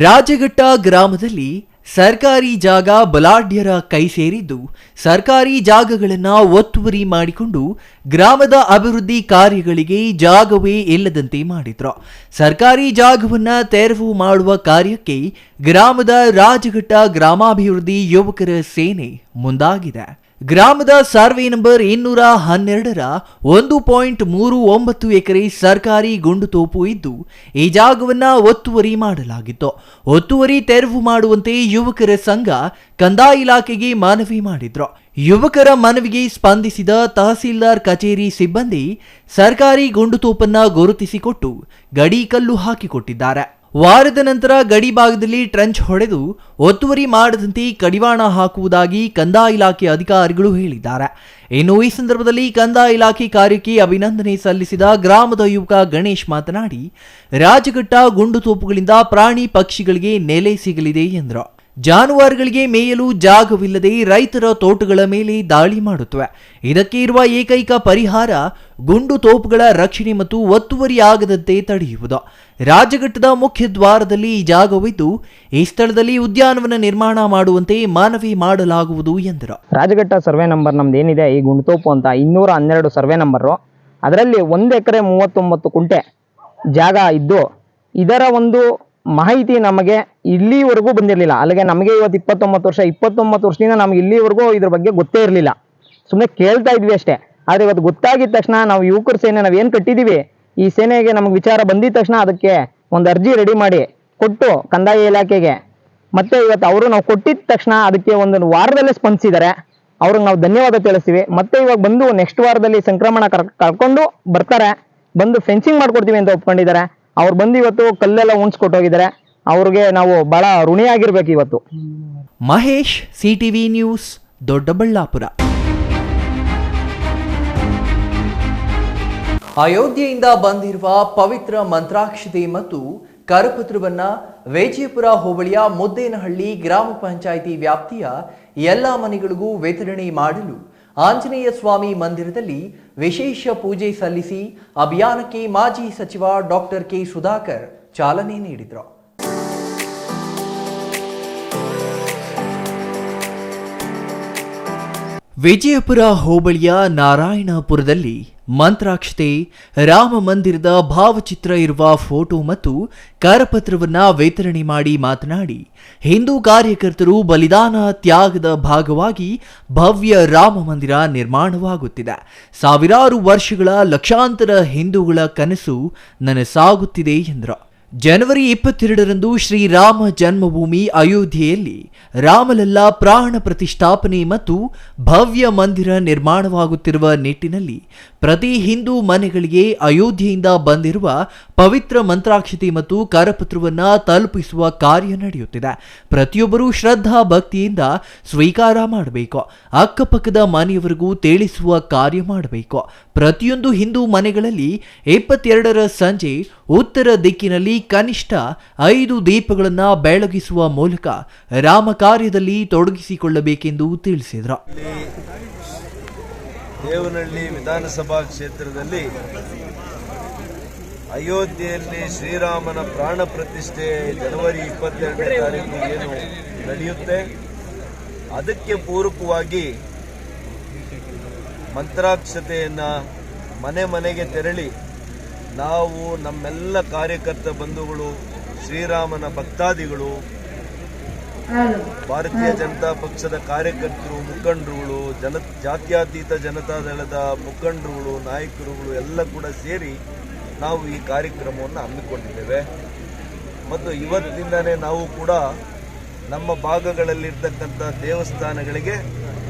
ರಾಜಘಟ್ಟ ಗ್ರಾಮದಲ್ಲಿ ಸರ್ಕಾರಿ ಜಾಗ ಬಲಾಢ್ಯರ ಕೈ ಸೇರಿದ್ದು, ಸರ್ಕಾರಿ ಜಾಗಗಳನ್ನು ಒತ್ತುವರಿ ಮಾಡಿಕೊಂಡು ಗ್ರಾಮದ ಅಭಿವೃದ್ಧಿ ಕಾರ್ಯಗಳಿಗೆ ಜಾಗವೇ ಇಲ್ಲದಂತೆ ಮಾಡಿದ್ರು. ಸರ್ಕಾರಿ ಜಾಗವನ್ನು ತೆರವು ಮಾಡುವ ಕಾರ್ಯಕ್ಕೆ ಗ್ರಾಮದ ರಾಜಘಟ್ಟ ಗ್ರಾಮಾಭಿವೃದ್ಧಿ ಯುವಕರ ಸೇನೆ ಮುಂದಾಗಿದೆ. ಗ್ರಾಮದ ಸರ್ವೆ ನಂಬರ್ 212ರ 1.39 ಎಕರೆ ಸರ್ಕಾರಿ ಗುಂಡುತೋಪು ಇದ್ದು, ಈ ಜಾಗವನ್ನ ಒತ್ತುವರಿ ಮಾಡಲಾಗಿತ್ತು. ಒತ್ತುವರಿ ತೆರವು ಮಾಡುವಂತೆ ಯುವಕರ ಸಂಘ ಕಂದಾಯ ಇಲಾಖೆಗೆ ಮನವಿ ಮಾಡಿದ್ರು. ಯುವಕರ ಮನವಿಗೆ ಸ್ಪಂದಿಸಿದ ತಹಸೀಲ್ದಾರ್ ಕಚೇರಿ ಸಿಬ್ಬಂದಿ ಸರ್ಕಾರಿ ಗುಂಡುತೋಪನ್ನ ಗುರುತಿಸಿಕೊಟ್ಟು ಗಡಿ ಕಲ್ಲು ಹಾಕಿಕೊಟ್ಟಿದ್ದಾರೆ. ವಾರದ ನಂತರ ಗಡಿ ಭಾಗದಲ್ಲಿ ಟ್ರಂಚ್ ಹೊಡೆದು ಒತ್ತುವರಿ ಮಾಡದಂತೆ ಕಡಿವಾಣ ಹಾಕುವುದಾಗಿ ಕಂದಾಯ ಇಲಾಖೆ ಅಧಿಕಾರಿಗಳು ಹೇಳಿದ್ದಾರೆ. ಇನ್ನು ಈ ಸಂದರ್ಭದಲ್ಲಿ ಕಂದಾಯ ಇಲಾಖೆ ಕಾರ್ಯಕ್ಕೆ ಅಭಿನಂದನೆ ಸಲ್ಲಿಸಿದ ಗ್ರಾಮದ ಯುವಕ ಗಣೇಶ್ ಮಾತನಾಡಿ, ರಾಜಘಟ್ಟ ಗುಂಡುತೋಪುಗಳಿಂದ ಪ್ರಾಣಿ ಪಕ್ಷಿಗಳಿಗೆ ನೆಲೆ ಸಿಗಲಿದೆ ಎಂದರು. ಜಾನುವಾರುಗಳಿಗೆ ಮೇಯಲು ಜಾಗವಿಲ್ಲದೆ ರೈತರ ತೋಟಗಳ ಮೇಲೆ ದಾಳಿ ಮಾಡುತ್ತವೆ. ಇದಕ್ಕೆ ಇರುವ ಏಕೈಕ ಪರಿಹಾರ ಗುಂಡು ತೋಪುಗಳ ರಕ್ಷಣೆ ಮತ್ತು ಒತ್ತುವರಿ ಆಗದಂತೆ ತಡೆಯುವುದು. ರಾಜಘಟ್ಟದ ಮುಖ್ಯ ದ್ವಾರದಲ್ಲಿ ಈ ಜಾಗವಿದ್ದು, ಈ ಸ್ಥಳದಲ್ಲಿ ಉದ್ಯಾನವನ ನಿರ್ಮಾಣ ಮಾಡುವಂತೆ ಮನವಿ ಮಾಡಲಾಗುವುದು ಎಂದರು. ರಾಜಘಟ್ಟ ಸರ್ವೆ ನಂಬರ್ ನಮ್ದು ಏನಿದೆ ಈ ಗುಂಡುತೋಪು ಅಂತ 212 ಸರ್ವೆ ನಂಬರು, ಅದರಲ್ಲಿ 1 ಎಕರೆ 39 ಕುಂಟೆ ಜಾಗ ಇದ್ದು, ಇದರ ಒಂದು ಮಾಹಿತಿ ನಮಗೆ ಇಲ್ಲಿವರೆಗೂ ಬಂದಿರಲಿಲ್ಲ. ಅಲ್ಲಿಗೆ ನಮಗೆ ಇವತ್ತು 29 ವರ್ಷದಿಂದ ನಮಗೆ ಇಲ್ಲಿವರೆಗೂ ಇದ್ರ ಬಗ್ಗೆ ಗೊತ್ತೇ ಇರಲಿಲ್ಲ. ಸುಮ್ಮನೆ ಕೇಳ್ತಾ ಇದ್ವಿ ಅಷ್ಟೇ. ಆದರೆ ಇವತ್ತು ಗೊತ್ತಾಗಿದ ತಕ್ಷಣ ನಾವು ಯುವಕರ ಸೇನೆ ನಾವೇನು ಕಟ್ಟಿದ್ದೀವಿ, ಈ ಸೇನೆಗೆ ನಮಗೆ ವಿಚಾರ ಬಂದಿದ ತಕ್ಷಣ ಅದಕ್ಕೆ ಒಂದು ಅರ್ಜಿ ರೆಡಿ ಮಾಡಿ ಕೊಟ್ಟು ಕಂದಾಯ ಇಲಾಖೆಗೆ, ಮತ್ತು ಇವತ್ತು ಅವರು ನಾವು ಕೊಟ್ಟಿದ ತಕ್ಷಣ ಅದಕ್ಕೆ ಒಂದು ವಾರದಲ್ಲೇ ಸ್ಪಂದಿಸಿದ್ದಾರೆ. ಅವ್ರಿಗೆ ನಾವು ಧನ್ಯವಾದ ತಿಳಿಸ್ತೀವಿ. ಮತ್ತೆ ಇವಾಗ ಬಂದು ನೆಕ್ಸ್ಟ್ ವಾರದಲ್ಲಿ ಸಂಕ್ರಮಣ ಕರ್ಕೊಂಡು ಬರ್ತಾರೆ, ಬಂದು ಫೆನ್ಸಿಂಗ್ ಮಾಡ್ಕೊಡ್ತೀವಿ ಅಂತ ಒಪ್ಕೊಂಡಿದ್ದಾರೆ. ಅವ್ರು ಬಂದು ಇವತ್ತು ಕಲ್ಲೆಲ್ಲ ಉಣಿಸ್ಕೊಟ್ಟೋಗಿದ್ದಾರೆ. ಅವ್ರಿಗೆ ನಾವು ಬಹಳ ಋಣಿಯಾಗಿರ್ಬೇಕು ಇವತ್ತು. Mahesh, CTV news, Doddaballapur. ಅಯೋಧ್ಯೆಯಿಂದ ಬಂದಿರುವ ಪವಿತ್ರ ಮಂತ್ರಾಕ್ಷತೆ ಮತ್ತು ಕರಪತ್ರವನ್ನ ವಿಜಯಪುರ ಹೋಬಳಿಯ ಮುದ್ದೇನಹಳ್ಳಿ ಗ್ರಾಮ ಪಂಚಾಯಿತಿ ವ್ಯಾಪ್ತಿಯ ಎಲ್ಲ ಮನೆಗಳಿಗೂ ವಿತರಣೆ ಮಾಡಲು ಆಂಜನೇಯ ಸ್ವಾಮಿ ಮಂದಿರದಲ್ಲಿ ವಿಶೇಷ ಪೂಜೆ ಸಲ್ಲಿಸಿ ಅಭಿಯಾನಕ್ಕೆ ಮಾಜಿ ಸಚಿವ ಡಾಕ್ಟರ್ ಕೆ ಸುಧಾಕರ್ ಚಾಲನೆ ನೀಡಿದರು. ವಿಜಯಪುರ ಹೋಬಳಿಯ ನಾರಾಯಣಪುರದಲ್ಲಿ ಮಂತ್ರಾಕ್ಷತೆ, ರಾಮ ಮಂದಿರದ ಭಾವಚಿತ್ರ ಇರುವ ಫೋಟೋ ಮತ್ತು ಕರಪತ್ರವನ್ನ ವಿತರಣೆ ಮಾಡಿ ಮಾತನಾಡಿ, ಹಿಂದೂ ಕಾರ್ಯಕರ್ತರು ಬಲಿದಾನ ತ್ಯಾಗದ ಭಾಗವಾಗಿ ಭವ್ಯ ರಾಮ ಮಂದಿರ ನಿರ್ಮಾಣವಾಗುತ್ತಿದೆ. ಸಾವಿರಾರು ವರ್ಷಗಳ ಲಕ್ಷಾಂತರ ಹಿಂದೂಗಳ ಕನಸು ನನಸಾಗುತ್ತಿದೆ ಎಂದರು. ಜನವರಿ 22ರಂದು ಶ್ರೀರಾಮ ಜನ್ಮಭೂಮಿ ಅಯೋಧ್ಯೆಯಲ್ಲಿ ರಾಮಲಲ್ಲಾ ಪ್ರಾಣ ಪ್ರತಿಷ್ಠಾಪನೆ ಮತ್ತು ಭವ್ಯ ಮಂದಿರ ನಿರ್ಮಾಣವಾಗುತ್ತಿರುವ ನಿಟ್ಟಿನಲ್ಲಿ ಪ್ರತಿ ಹಿಂದೂ ಮನೆಗಳಿಗೆ ಅಯೋಧ್ಯೆಯಿಂದ ಬಂದಿರುವ ಪವಿತ್ರ ಮಂತ್ರಾಕ್ಷತೆ ಮತ್ತು ಕರಪತ್ರವನ್ನು ತಲುಪಿಸುವ ಕಾರ್ಯ ನಡೆಯುತ್ತಿದೆ. ಪ್ರತಿಯೊಬ್ಬರೂ ಶ್ರದ್ಧಾ ಭಕ್ತಿಯಿಂದ ಸ್ವೀಕಾರ ಮಾಡಬೇಕು. ಅಕ್ಕಪಕ್ಕದ ಮನೆಯವರಿಗೂ ತಿಳಿಸುವ ಕಾರ್ಯ ಮಾಡಬೇಕು. ಪ್ರತಿಯೊಂದು ಹಿಂದೂ ಮನೆಗಳಲ್ಲಿ 22ರ ಸಂಜೆ ಉತ್ತರ ದಿಕ್ಕಿನಲ್ಲಿ ಕನಿಷ್ಠ 5 ದೀಪಗಳನ್ನು ಬೆಳಗಿಸುವ ಮೂಲಕ ರಾಮ ಕಾರ್ಯದಲ್ಲಿ ತೊಡಗಿಸಿಕೊಳ್ಳಬೇಕೆಂದು ತಿಳಿಸಿದರು. ದೇವನಹಳ್ಳಿ ವಿಧಾನಸಭಾ ಕ್ಷೇತ್ರದಲ್ಲಿ ಅಯೋಧ್ಯೆಯಲ್ಲಿ ಶ್ರೀರಾಮನ ಪ್ರಾಣ ಪ್ರತಿಷ್ಠೆ ಜನವರಿ 22ನೇ ತಾರೀಕು ಏನು ನಡೆಯುತ್ತೆ, ಅದಕ್ಕೆ ಪೂರಕವಾಗಿ ಮಂತ್ರಾಕ್ಷತೆಯನ್ನು ಮನೆ ಮನೆಗೆ ತೆರಳಿ ನಾವು ನಮ್ಮೆಲ್ಲ ಕಾರ್ಯಕರ್ತ ಬಂಧುಗಳು, ಶ್ರೀರಾಮನ ಭಕ್ತಾದಿಗಳು, ಭಾರತೀಯ ಜನತಾ ಪಕ್ಷದ ಕಾರ್ಯಕರ್ತರು, ಮುಖಂಡರುಗಳು, ಜಾತ್ಯತೀತ ಜನತಾದಳದ ಮುಖಂಡರುಗಳು, ನಾಯಕರುಗಳು ಎಲ್ಲ ಕೂಡ ಸೇರಿ ನಾವು ಈ ಕಾರ್ಯಕ್ರಮವನ್ನು ಹಮ್ಮಿಕೊಂಡಿದ್ದೇವೆ. ಮತ್ತು ಇವತ್ತಿನಿಂದಲೇ ನಾವು ಕೂಡ ನಮ್ಮ ಭಾಗಗಳಲ್ಲಿರ್ತಕ್ಕಂಥ ದೇವಸ್ಥಾನಗಳಿಗೆ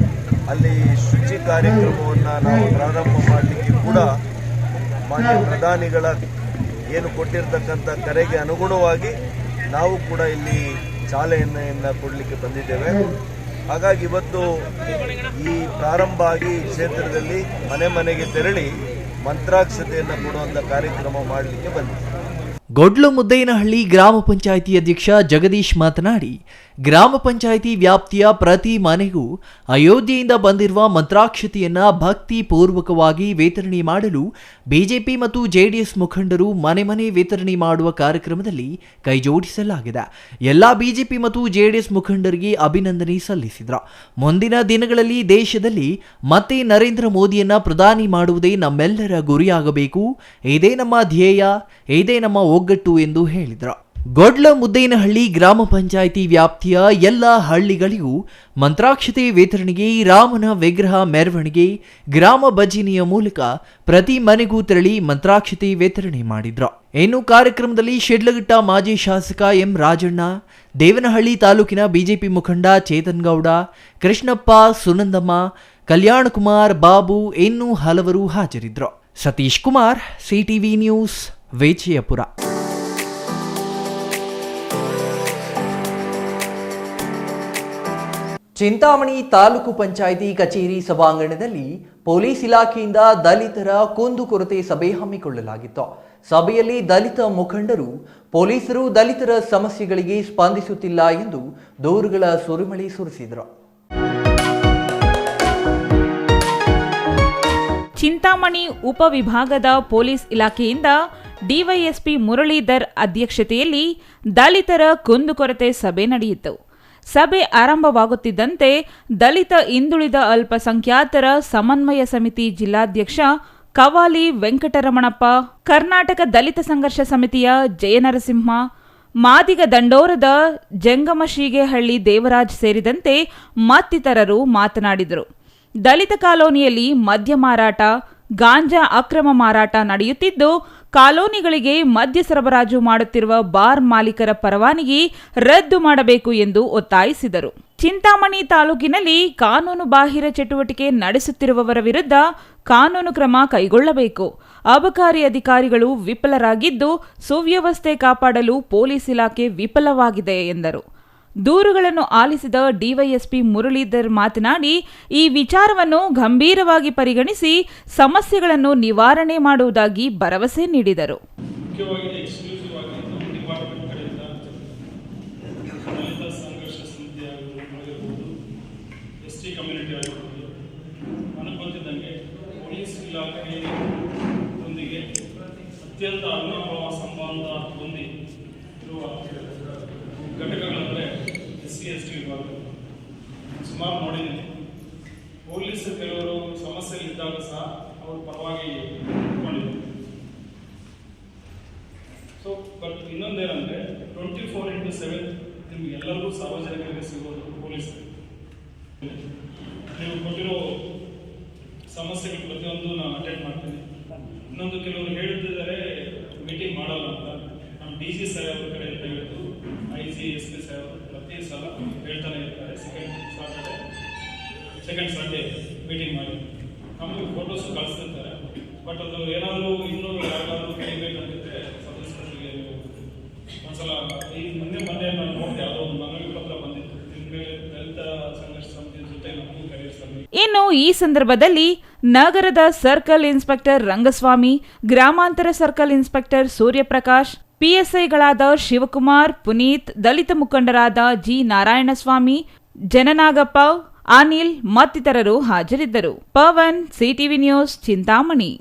ಅಲ್ಲಿ ಶುಚಿ ಕಾರ್ಯಕ್ರಮವನ್ನು ನಾವು ಪ್ರಾರಂಭ ಮಾಡಲಿಕ್ಕೆ ಕೂಡ ಮಾನ್ಯ ಪ್ರಧಾನಿಗಳ ಏನು ಕೊಟ್ಟಿರ್ತಕ್ಕಂಥ ಕರೆಗೆ ಅನುಗುಣವಾಗಿ ನಾವು ಕೂಡ ಇಲ್ಲಿ ಚಾಲನೆಯನ್ನು ಕೊಡಲಿಕ್ಕೆ ಬಂದಿದ್ದೇವೆ. ಹಾಗಾಗಿ ಇವತ್ತು ಈ ಪ್ರಾರಂಭ ಆಗಿ ಈ ಕ್ಷೇತ್ರದಲ್ಲಿ ಮನೆ ಮನೆಗೆ ತೆರಳಿ ಮಂತ್ರಾಕ್ಷತೆಯನ್ನು ಕೊಡುವಂಥ ಕಾರ್ಯಕ್ರಮ ಮಾಡಲಿಕ್ಕೆ ಬಂದಿದ್ದೇವೆ. ಗೊಡ್ಲು ಮುದ್ದೇನಹಳ್ಳಿ ಗ್ರಾಮ ಪಂಚಾಯಿತಿ ಅಧ್ಯಕ್ಷ ಜಗದೀಶ್ ಮಾತನಾಡಿ, ಗ್ರಾಮ ಪಂಚಾಯಿತಿ ವ್ಯಾಪ್ತಿಯ ಪ್ರತಿ ಮನೆಗೂ ಅಯೋಧ್ಯೆಯಿಂದ ಬಂದಿರುವ ಮಂತ್ರಾಕ್ಷತೆಯನ್ನ ಭಕ್ತಿ ಪೂರ್ವಕವಾಗಿ ವಿತರಣೆ ಮಾಡಲು ಬಿಜೆಪಿ ಮತ್ತು ಜೆಡಿಎಸ್ ಮುಖಂಡರು ಮನೆ ಮನೆ ವಿತರಣೆ ಮಾಡುವ ಕಾರ್ಯಕ್ರಮದಲ್ಲಿ ಕೈಜೋಡಿಸಲಾಗಿದೆ. ಎಲ್ಲಾ ಬಿಜೆಪಿ ಮತ್ತು ಜೆಡಿಎಸ್ ಮುಖಂಡರಿಗೆ ಅಭಿನಂದನೆ ಸಲ್ಲಿಸಿದರು. ಮುಂದಿನ ದಿನಗಳಲ್ಲಿ ದೇಶದಲ್ಲಿ ಮತ್ತೆ ನರೇಂದ್ರ ಮೋದಿಯನ್ನ ಪ್ರಧಾನಿ ಮಾಡುವುದೇ ನಮ್ಮೆಲ್ಲರ ಗುರಿಯಾಗಬೇಕು. ಇದೇ ನಮ್ಮ ಧ್ಯೇಯ, ಇದೇ ನಮ್ಮ ಒಗ್ಗಟ್ಟು ಎಂದು ಹೇಳಿದರು. ಗೊಡ್ಲ ಮುದ್ದೇನಹಳ್ಳಿ ಗ್ರಾಮ ಪಂಚಾಯಿತಿ ವ್ಯಾಪ್ತಿಯ ಎಲ್ಲ ಹಳ್ಳಿಗಳಿಗೂ ಮಂತ್ರಾಕ್ಷತೆ ವಿತರಣೆಗೆ ರಾಮನ ವಿಗ್ರಹ ಮೆರವಣಿಗೆ, ಗ್ರಾಮ ಭಜನೆಯ ಮೂಲಕ ಪ್ರತಿ ಮನೆಗೂ ತೆರಳಿ ಮಂತ್ರಾಕ್ಷತೆ ವಿತರಣೆ ಮಾಡಿದ್ರು. ಇನ್ನು ಕಾರ್ಯಕ್ರಮದಲ್ಲಿ ಶಿಡ್ಲಘಟ್ಟ ಮಾಜಿ ಶಾಸಕ ಎಂ ರಾಜಣ್ಣ, ದೇವನಹಳ್ಳಿ ತಾಲೂಕಿನ ಬಿಜೆಪಿ ಮುಖಂಡ ಚೇತನ್ ಗೌಡ, ಕೃಷ್ಣಪ್ಪ, ಸುನಂದಮ್ಮ, ಕಲ್ಯಾಣ ಕುಮಾರ್, ಬಾಬು ಇನ್ನೂ ಹಲವರು ಹಾಜರಿದ್ದರು. Satish Kumar, CTV news, Vijayapura. ಚಿಂತಾಮಣಿ ತಾಲೂಕು ಪಂಚಾಯಿತಿ ಕಚೇರಿ ಸಭಾಂಗಣದಲ್ಲಿ ಪೊಲೀಸ್ ಇಲಾಖೆಯಿಂದ ದಲಿತರ ಕುಂದುಕೊರತೆ ಸಭೆ ಹಮ್ಮಿಕೊಳ್ಳಲಾಗಿತ್ತು. ಸಭೆಯಲ್ಲಿ ದಲಿತ ಮುಖಂಡರು ಪೊಲೀಸರು ದಲಿತರ ಸಮಸ್ಯೆಗಳಿಗೆ ಸ್ಪಂದಿಸುತ್ತಿಲ್ಲ ಎಂದು ದೂರುಗಳ ಸುರಿಮಳೆ ಸುರಿಸಿದರು. ಚಿಂತಾಮಣಿ ಉಪವಿಭಾಗದ ಪೊಲೀಸ್ ಇಲಾಖೆಯಿಂದ ಡಿವೈಎಸ್ಪಿ ಮುರಳೀಧರ್ ಅಧ್ಯಕ್ಷತೆಯಲ್ಲಿ ದಲಿತರ ಕುಂದುಕೊರತೆ ಸಭೆ ನಡೆಯಿತು. ಸಭೆ ಆರಂಭವಾಗುತ್ತಿದ್ದಂತೆ ದಲಿತ ಹಿಂದುಳಿದ ಅಲ್ಪಸಂಖ್ಯಾತರ ಸಮನ್ವಯ ಸಮಿತಿ ಜಿಲ್ಲಾಧ್ಯಕ್ಷ ಕವಾಲಿ ವೆಂಕಟರಮಣಪ್ಪ, ಕರ್ನಾಟಕ ದಲಿತ ಸಂಘರ್ಷ ಸಮಿತಿಯ ಜಯನರಸಿಂಹ, ಮಾದಿಗ ದಂಡೋರದ ಜಂಗಮಶೀಗೆಹಳ್ಳಿ ದೇವರಾಜ್ ಸೇರಿದಂತೆ ಮತ್ತಿತರರು ಮಾತನಾಡಿದರು. ದಲಿತ ಕಾಲೋನಿಯಲ್ಲಿ ಮದ್ಯ ಮಾರಾಟ, ಗಾಂಜಾ ಅಕ್ರಮ ಮಾರಾಟ ನಡೆಯುತ್ತಿದ್ದು, ಕಾಲೋನಿಗಳಿಗೆ ಮದ್ಯ ಸರಬರಾಜು ಮಾಡುತ್ತಿರುವ ಬಾರ್ ಮಾಲೀಕರ ಪರವಾನಗಿ ರದ್ದು ಮಾಡಬೇಕು ಎಂದು ಒತ್ತಾಯಿಸಿದರು. ಚಿಂತಾಮಣಿ ತಾಲೂಕಿನಲ್ಲಿ ಕಾನೂನು ಬಾಹಿರ ಚಟುವಟಿಕೆ ನಡೆಸುತ್ತಿರುವವರ ವಿರುದ್ಧ ಕಾನೂನು ಕ್ರಮ ಕೈಗೊಳ್ಳಬೇಕು. ಅಬಕಾರಿ ಅಧಿಕಾರಿಗಳು ವಿಫಲರಾಗಿದ್ದು, ಸುವ್ಯವಸ್ಥೆ ಕಾಪಾಡಲು ಪೊಲೀಸ್ ಇಲಾಖೆ ವಿಫಲವಾಗಿದೆ ಎಂದರು. ದೂರುಗಳನ್ನು ಆಲಿಸಿದ ಡಿವೈಎಸ್ಪಿ ಮುರಳೀಧರ್ ಮಾತನಾಡಿ, ಈ ವಿಚಾರವನ್ನು ಗಂಭೀರವಾಗಿ ಪರಿಗಣಿಸಿ ಸಮಸ್ಯೆಗಳನ್ನು ನಿವಾರಣೆ ಮಾಡುವುದಾಗಿ ಭರವಸೆ ನೀಡಿದರು. ಅತ್ಯಂತ ಅವಿನಾಭಾವ ಸಂಬಂಧ ಹೊಂದಿರುವ ಘಟಕಗಳಂದರೆ SC/ST ವಿಭಾಗ ಸುಮಾರು ನೋಡಿದ್ದೀನಿ. ಪೊಲೀಸರು ಕೆಲವರು ಸಮಸ್ಯೆಗಳಿದ್ದಾಗ ಸಹ ಅವ್ರ ಪರವಾಗಿ ಇಟ್ಕೊಂಡಿದ್ದಾರೆ. ಸೊ ಬಟ್ ಇನ್ನೊಂದೇನೆಂದರೆ 24/7 ನಿಮ್ಗೆ ಎಲ್ಲರಿಗೂ ಸಾರ್ವಜನಿಕರಿಗೆ ಸಿಗೋದು ಪೊಲೀಸರು. ನೀವು ಕೊಟ್ಟಿರೋ ಸಮಸ್ಯೆಗಳು ಪ್ರತಿಯೊಂದು ನಾನು ಅಟೆಂಡ್ ಮಾಡ್ತೀನಿ. ಇನ್ನೊಂದು ಕೆಲವರು ಹೇಳ್ತಿದ್ದಾರೆ ಮೀಟಿಂಗ್ ಮಾಡಲ್ಲ ಅಂತ. ನಾನು DG ಸಾಹೇಬ್ರ ಕಡೆಯಿಂದ ಹಿಡಿದು IG SP ಸಾಹೇಬರು ಪ್ರತಿ ಸಲ ಹೇಳ್ತಾನೆ ಇರ್ತಾರೆ. ಸೆಕೆಂಡ್ ಸಂಡೇ ಮೀಟಿಂಗ್ ಮಾಡಿ ನಮಗೆ ಫೋಟೋಸ್ ಕಳಿಸ್ತಿರ್ತಾರೆ. ಬಟ್ ಅದು ಏನಾದರೂ ಇನ್ನೂ ಯಾರಿಗಾದ್ರೂ ಕಲಿಬೇಕಂತಿದ್ರೆ ಸದಸ್ಯರಿಗೆ ಒಂದ್ಸಲ ಈ ಮೊನ್ನೆ ನಾನು ನೋಡಿದೆ, ಯಾವುದೋ ಒಂದು ಮನವಿ ಪತ್ರ ಬಂದಿತ್ತು, ನಿಮಗೆ ದಲಿತ ಸಂಘರ್ಷ ಸಮಿತಿ ಜೊತೆ ನಮಗೂ ಕರೆಯಿಸ್ತಾರೆ. ಇನ್ನು ಈ ಸಂದರ್ಭದಲ್ಲಿ ನಗರದ ಸರ್ಕಲ್ ಇನ್ಸ್ಪೆಕ್ಟರ್ ರಂಗಸ್ವಾಮಿ, ಗ್ರಾಮಾಂತರ ಸರ್ಕಲ್ ಇನ್ಸ್ಪೆಕ್ಟರ್ ಸೂರ್ಯಪ್ರಕಾಶ್, PSIಗಳಾದ ಶಿವಕುಮಾರ್, ಪುನೀತ್, ದಲಿತ ಮುಖಂಡರಾದ G ನಾರಾಯಣಸ್ವಾಮಿ, ಜನನಾಗಪ್ಪ, ಅನಿಲ್ ಮತ್ತಿತರರು ಹಾಜರಿದ್ದರು. Pavan, CTV news, Chintamani.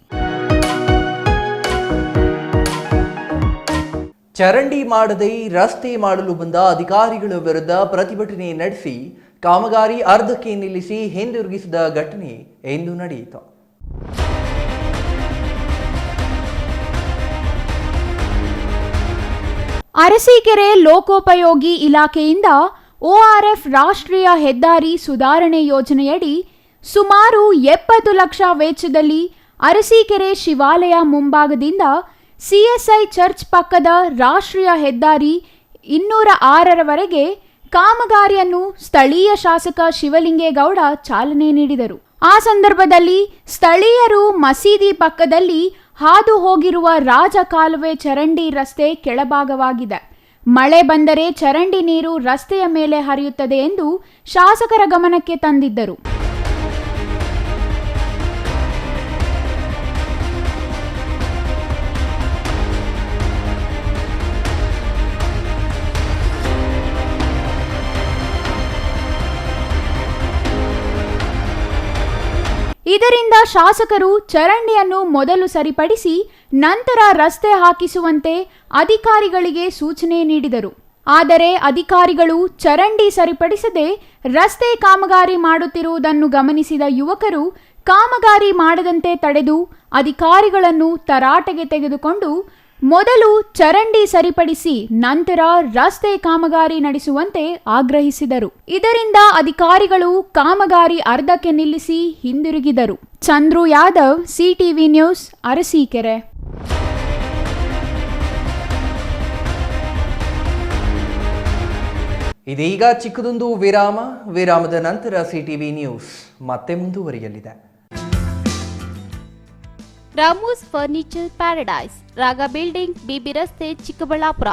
ಚರಂಡಿ ಮಾಡದೆ ರಸ್ತೆ ಮಾಡಲು ಬಂದ ಅಧಿಕಾರಿಗಳ ವಿರುದ್ಧ ಪ್ರತಿಭಟನೆ ನಡೆಸಿ ಕಾಮಗಾರಿ ಅರ್ಧಕ್ಕೆ ನಿಲ್ಲಿಸಿ ಹಿಂದಿರುಗಿಸಿದ ಘಟನೆ ಇಂದು ನಡೆಯಿತು. ಅರಸೀಕೆರೆ ಲೋಕೋಪಯೋಗಿ ಇಲಾಖೆಯಿಂದ ORF ರಾಷ್ಟ್ರೀಯ ಹೆದ್ದಾರಿ ಸುಧಾರಣೆ ಯೋಜನೆಯಡಿ ಸುಮಾರು 70 ಲಕ್ಷ ವೆಚ್ಚದಲ್ಲಿ ಅರಸೀಕೆರೆ ಶಿವಾಲಯ ಮುಂಭಾಗದಿಂದ CSI ಚರ್ಚ್ ಪಕ್ಕದ ರಾಷ್ಟ್ರೀಯ ಹೆದ್ದಾರಿ 206ರವರೆಗೆ ಕಾಮಗಾರಿಯನ್ನು ಸ್ಥಳೀಯ ಶಾಸಕ ಶಿವಲಿಂಗೇಗೌಡ ಚಾಲನೆ ನೀಡಿದರು. ಆ ಸಂದರ್ಭದಲ್ಲಿ ಸ್ಥಳೀಯರು ಮಸೀದಿ ಪಕ್ಕದಲ್ಲಿ ಹಾದು ಹೋಗಿರುವ ರಾಜ ಕಾಲುವೆ ಚರಂಡಿ ರಸ್ತೆ ಕೆಳಭಾಗವಾಗಿದೆ, ಮಳೆ ಬಂದರೆ ಚರಂಡಿ ನೀರು ರಸ್ತೆಯ ಮೇಲೆ ಹರಿಯುತ್ತದೆ ಎಂದು ಶಾಸಕರ ಗಮನಕ್ಕೆ ತಂದಿದ್ದರು. ಇದರಿಂದ ಶಾಸಕರು ಚರಂಡಿಯನ್ನು ಮೊದಲು ಸರಿಪಡಿಸಿ ನಂತರ ರಸ್ತೆ ಹಾಕಿಸುವಂತೆ ಅಧಿಕಾರಿಗಳಿಗೆ ಸೂಚನೆ ನೀಡಿದರು. ಆದರೆ ಅಧಿಕಾರಿಗಳು ಚರಂಡಿ ಸರಿಪಡಿಸದೆ ರಸ್ತೆ ಕಾಮಗಾರಿ ಮಾಡುತ್ತಿರುವುದನ್ನು ಗಮನಿಸಿದ ಯುವಕರು ಕಾಮಗಾರಿ ಮಾಡದಂತೆ ತಡೆದು ಅಧಿಕಾರಿಗಳನ್ನು ತರಾಟೆಗೆ ತೆಗೆದುಕೊಂಡು ಮೊದಲು ಚರಂಡಿ ಸರಿಪಡಿಸಿ ನಂತರ ರಸ್ತೆ ಕಾಮಗಾರಿ ನಡೆಸುವಂತೆ ಆಗ್ರಹಿಸಿದರು. ಇದರಿಂದ ಅಧಿಕಾರಿಗಳು ಕಾಮಗಾರಿ ಅರ್ಧಕ್ಕೆ ನಿಲ್ಲಿಸಿ ಹಿಂದಿರುಗಿದರು. Chandru Yadav, CTV news, Arsikere. ಇದೀಗ ಚಿಕ್ಕದೊಂದು ವಿರಾಮದ ನಂತರ CTV ನ್ಯೂಸ್ ಮತ್ತೆ ಮುಂದುವರಿಯಲಿದೆ. Ramu's furniture paradise, Raga building, BB ರಸ್ತೆ, ಚಿಕ್ಕಬಳ್ಳಾಪುರ.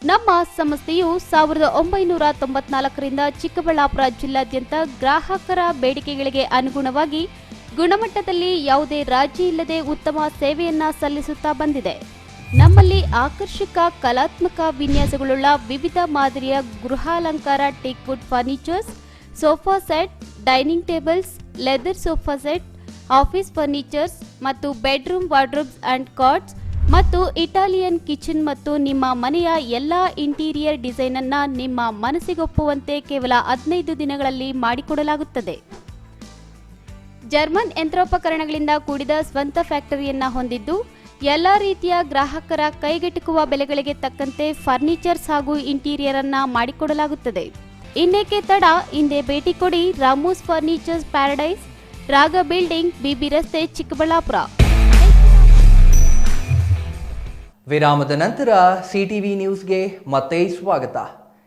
ನಮ್ಮ ಸಂಸ್ಥೆಯು 1994ರಿಂದ ಚಿಕ್ಕಬಳ್ಳಾಪುರ ಜಿಲ್ಲಾದ್ಯಂತ ಗ್ರಾಹಕರ ಬೇಡಿಕೆಗಳಿಗೆ ಅನುಗುಣವಾಗಿ ಗುಣಮಟ್ಟದಲ್ಲಿ ಯಾವುದೇ ರಾಜಿ ಇಲ್ಲದೆ ಉತ್ತಮ ಸೇವೆಯನ್ನ ಸಲ್ಲಿಸುತ್ತಾ ಬಂದಿದೆ. ನಮ್ಮಲ್ಲಿ ಆಕರ್ಷಕ ಕಲಾತ್ಮಕ ವಿನ್ಯಾಸಗಳುಳ್ಳ ವಿವಿಧ ಮಾದರಿಯ ಗೃಹಾಲಂಕಾರ teakwood furnitures, sofa set, dining tables, leather sofa set, office furnitures ಮತ್ತು ಬೆಡ್ರೂಮ್ ವಾರ್ಡ್ರೋಬ್ಸ್ ಅಂಡ್ ಕಾಟ್ಸ್ ಮತ್ತು ಇಟಾಲಿಯನ್ ಕಿಚನ್ ಮತ್ತು ನಿಮ್ಮ ಮನೆಯ ಎಲ್ಲ ಇಂಟೀರಿಯರ್ ಡಿಸೈನ್ ಅನ್ನ ನಿಮ್ಮ ಮನಸ್ಸಿಗೊಪ್ಪುವಂತೆ ಕೇವಲ 15 ದಿನಗಳಲ್ಲಿ ಮಾಡಿಕೊಡಲಾಗುತ್ತದೆ. ಜರ್ಮನ್ ಯಂತ್ರೋಪಕರಣಗಳಿಂದ ಕೂಡಿದ ಸ್ವಂತ ಫ್ಯಾಕ್ಟರಿಯನ್ನ ಹೊಂದಿದ್ದು ಎಲ್ಲ ರೀತಿಯ ಗ್ರಾಹಕರ ಕೈಗೆಟುಕುವ ಬೆಲೆಗಳಿಗೆ ತಕ್ಕಂತೆ ಫರ್ನಿಚರ್ಸ್ ಹಾಗೂ ಇಂಟೀರಿಯರ್ ಅನ್ನ ಮಾಡಿಕೊಡಲಾಗುತ್ತದೆ. ಇನ್ನೇಕೆ ತಡ, ಹಿಂದೆ ಭೇಟಿ ಕೊಡಿ. Ramu's furnitures paradise, Raga building, BB ರಸ್ತೆ, ಚಿಕ್ಕಬಳ್ಳಾಪುರ. ವಿರಾಮದ ನಂತರ CTV ನ್ಯೂಸ್ಗೆ ಮತ್ತೆ ಸ್ವಾಗತ.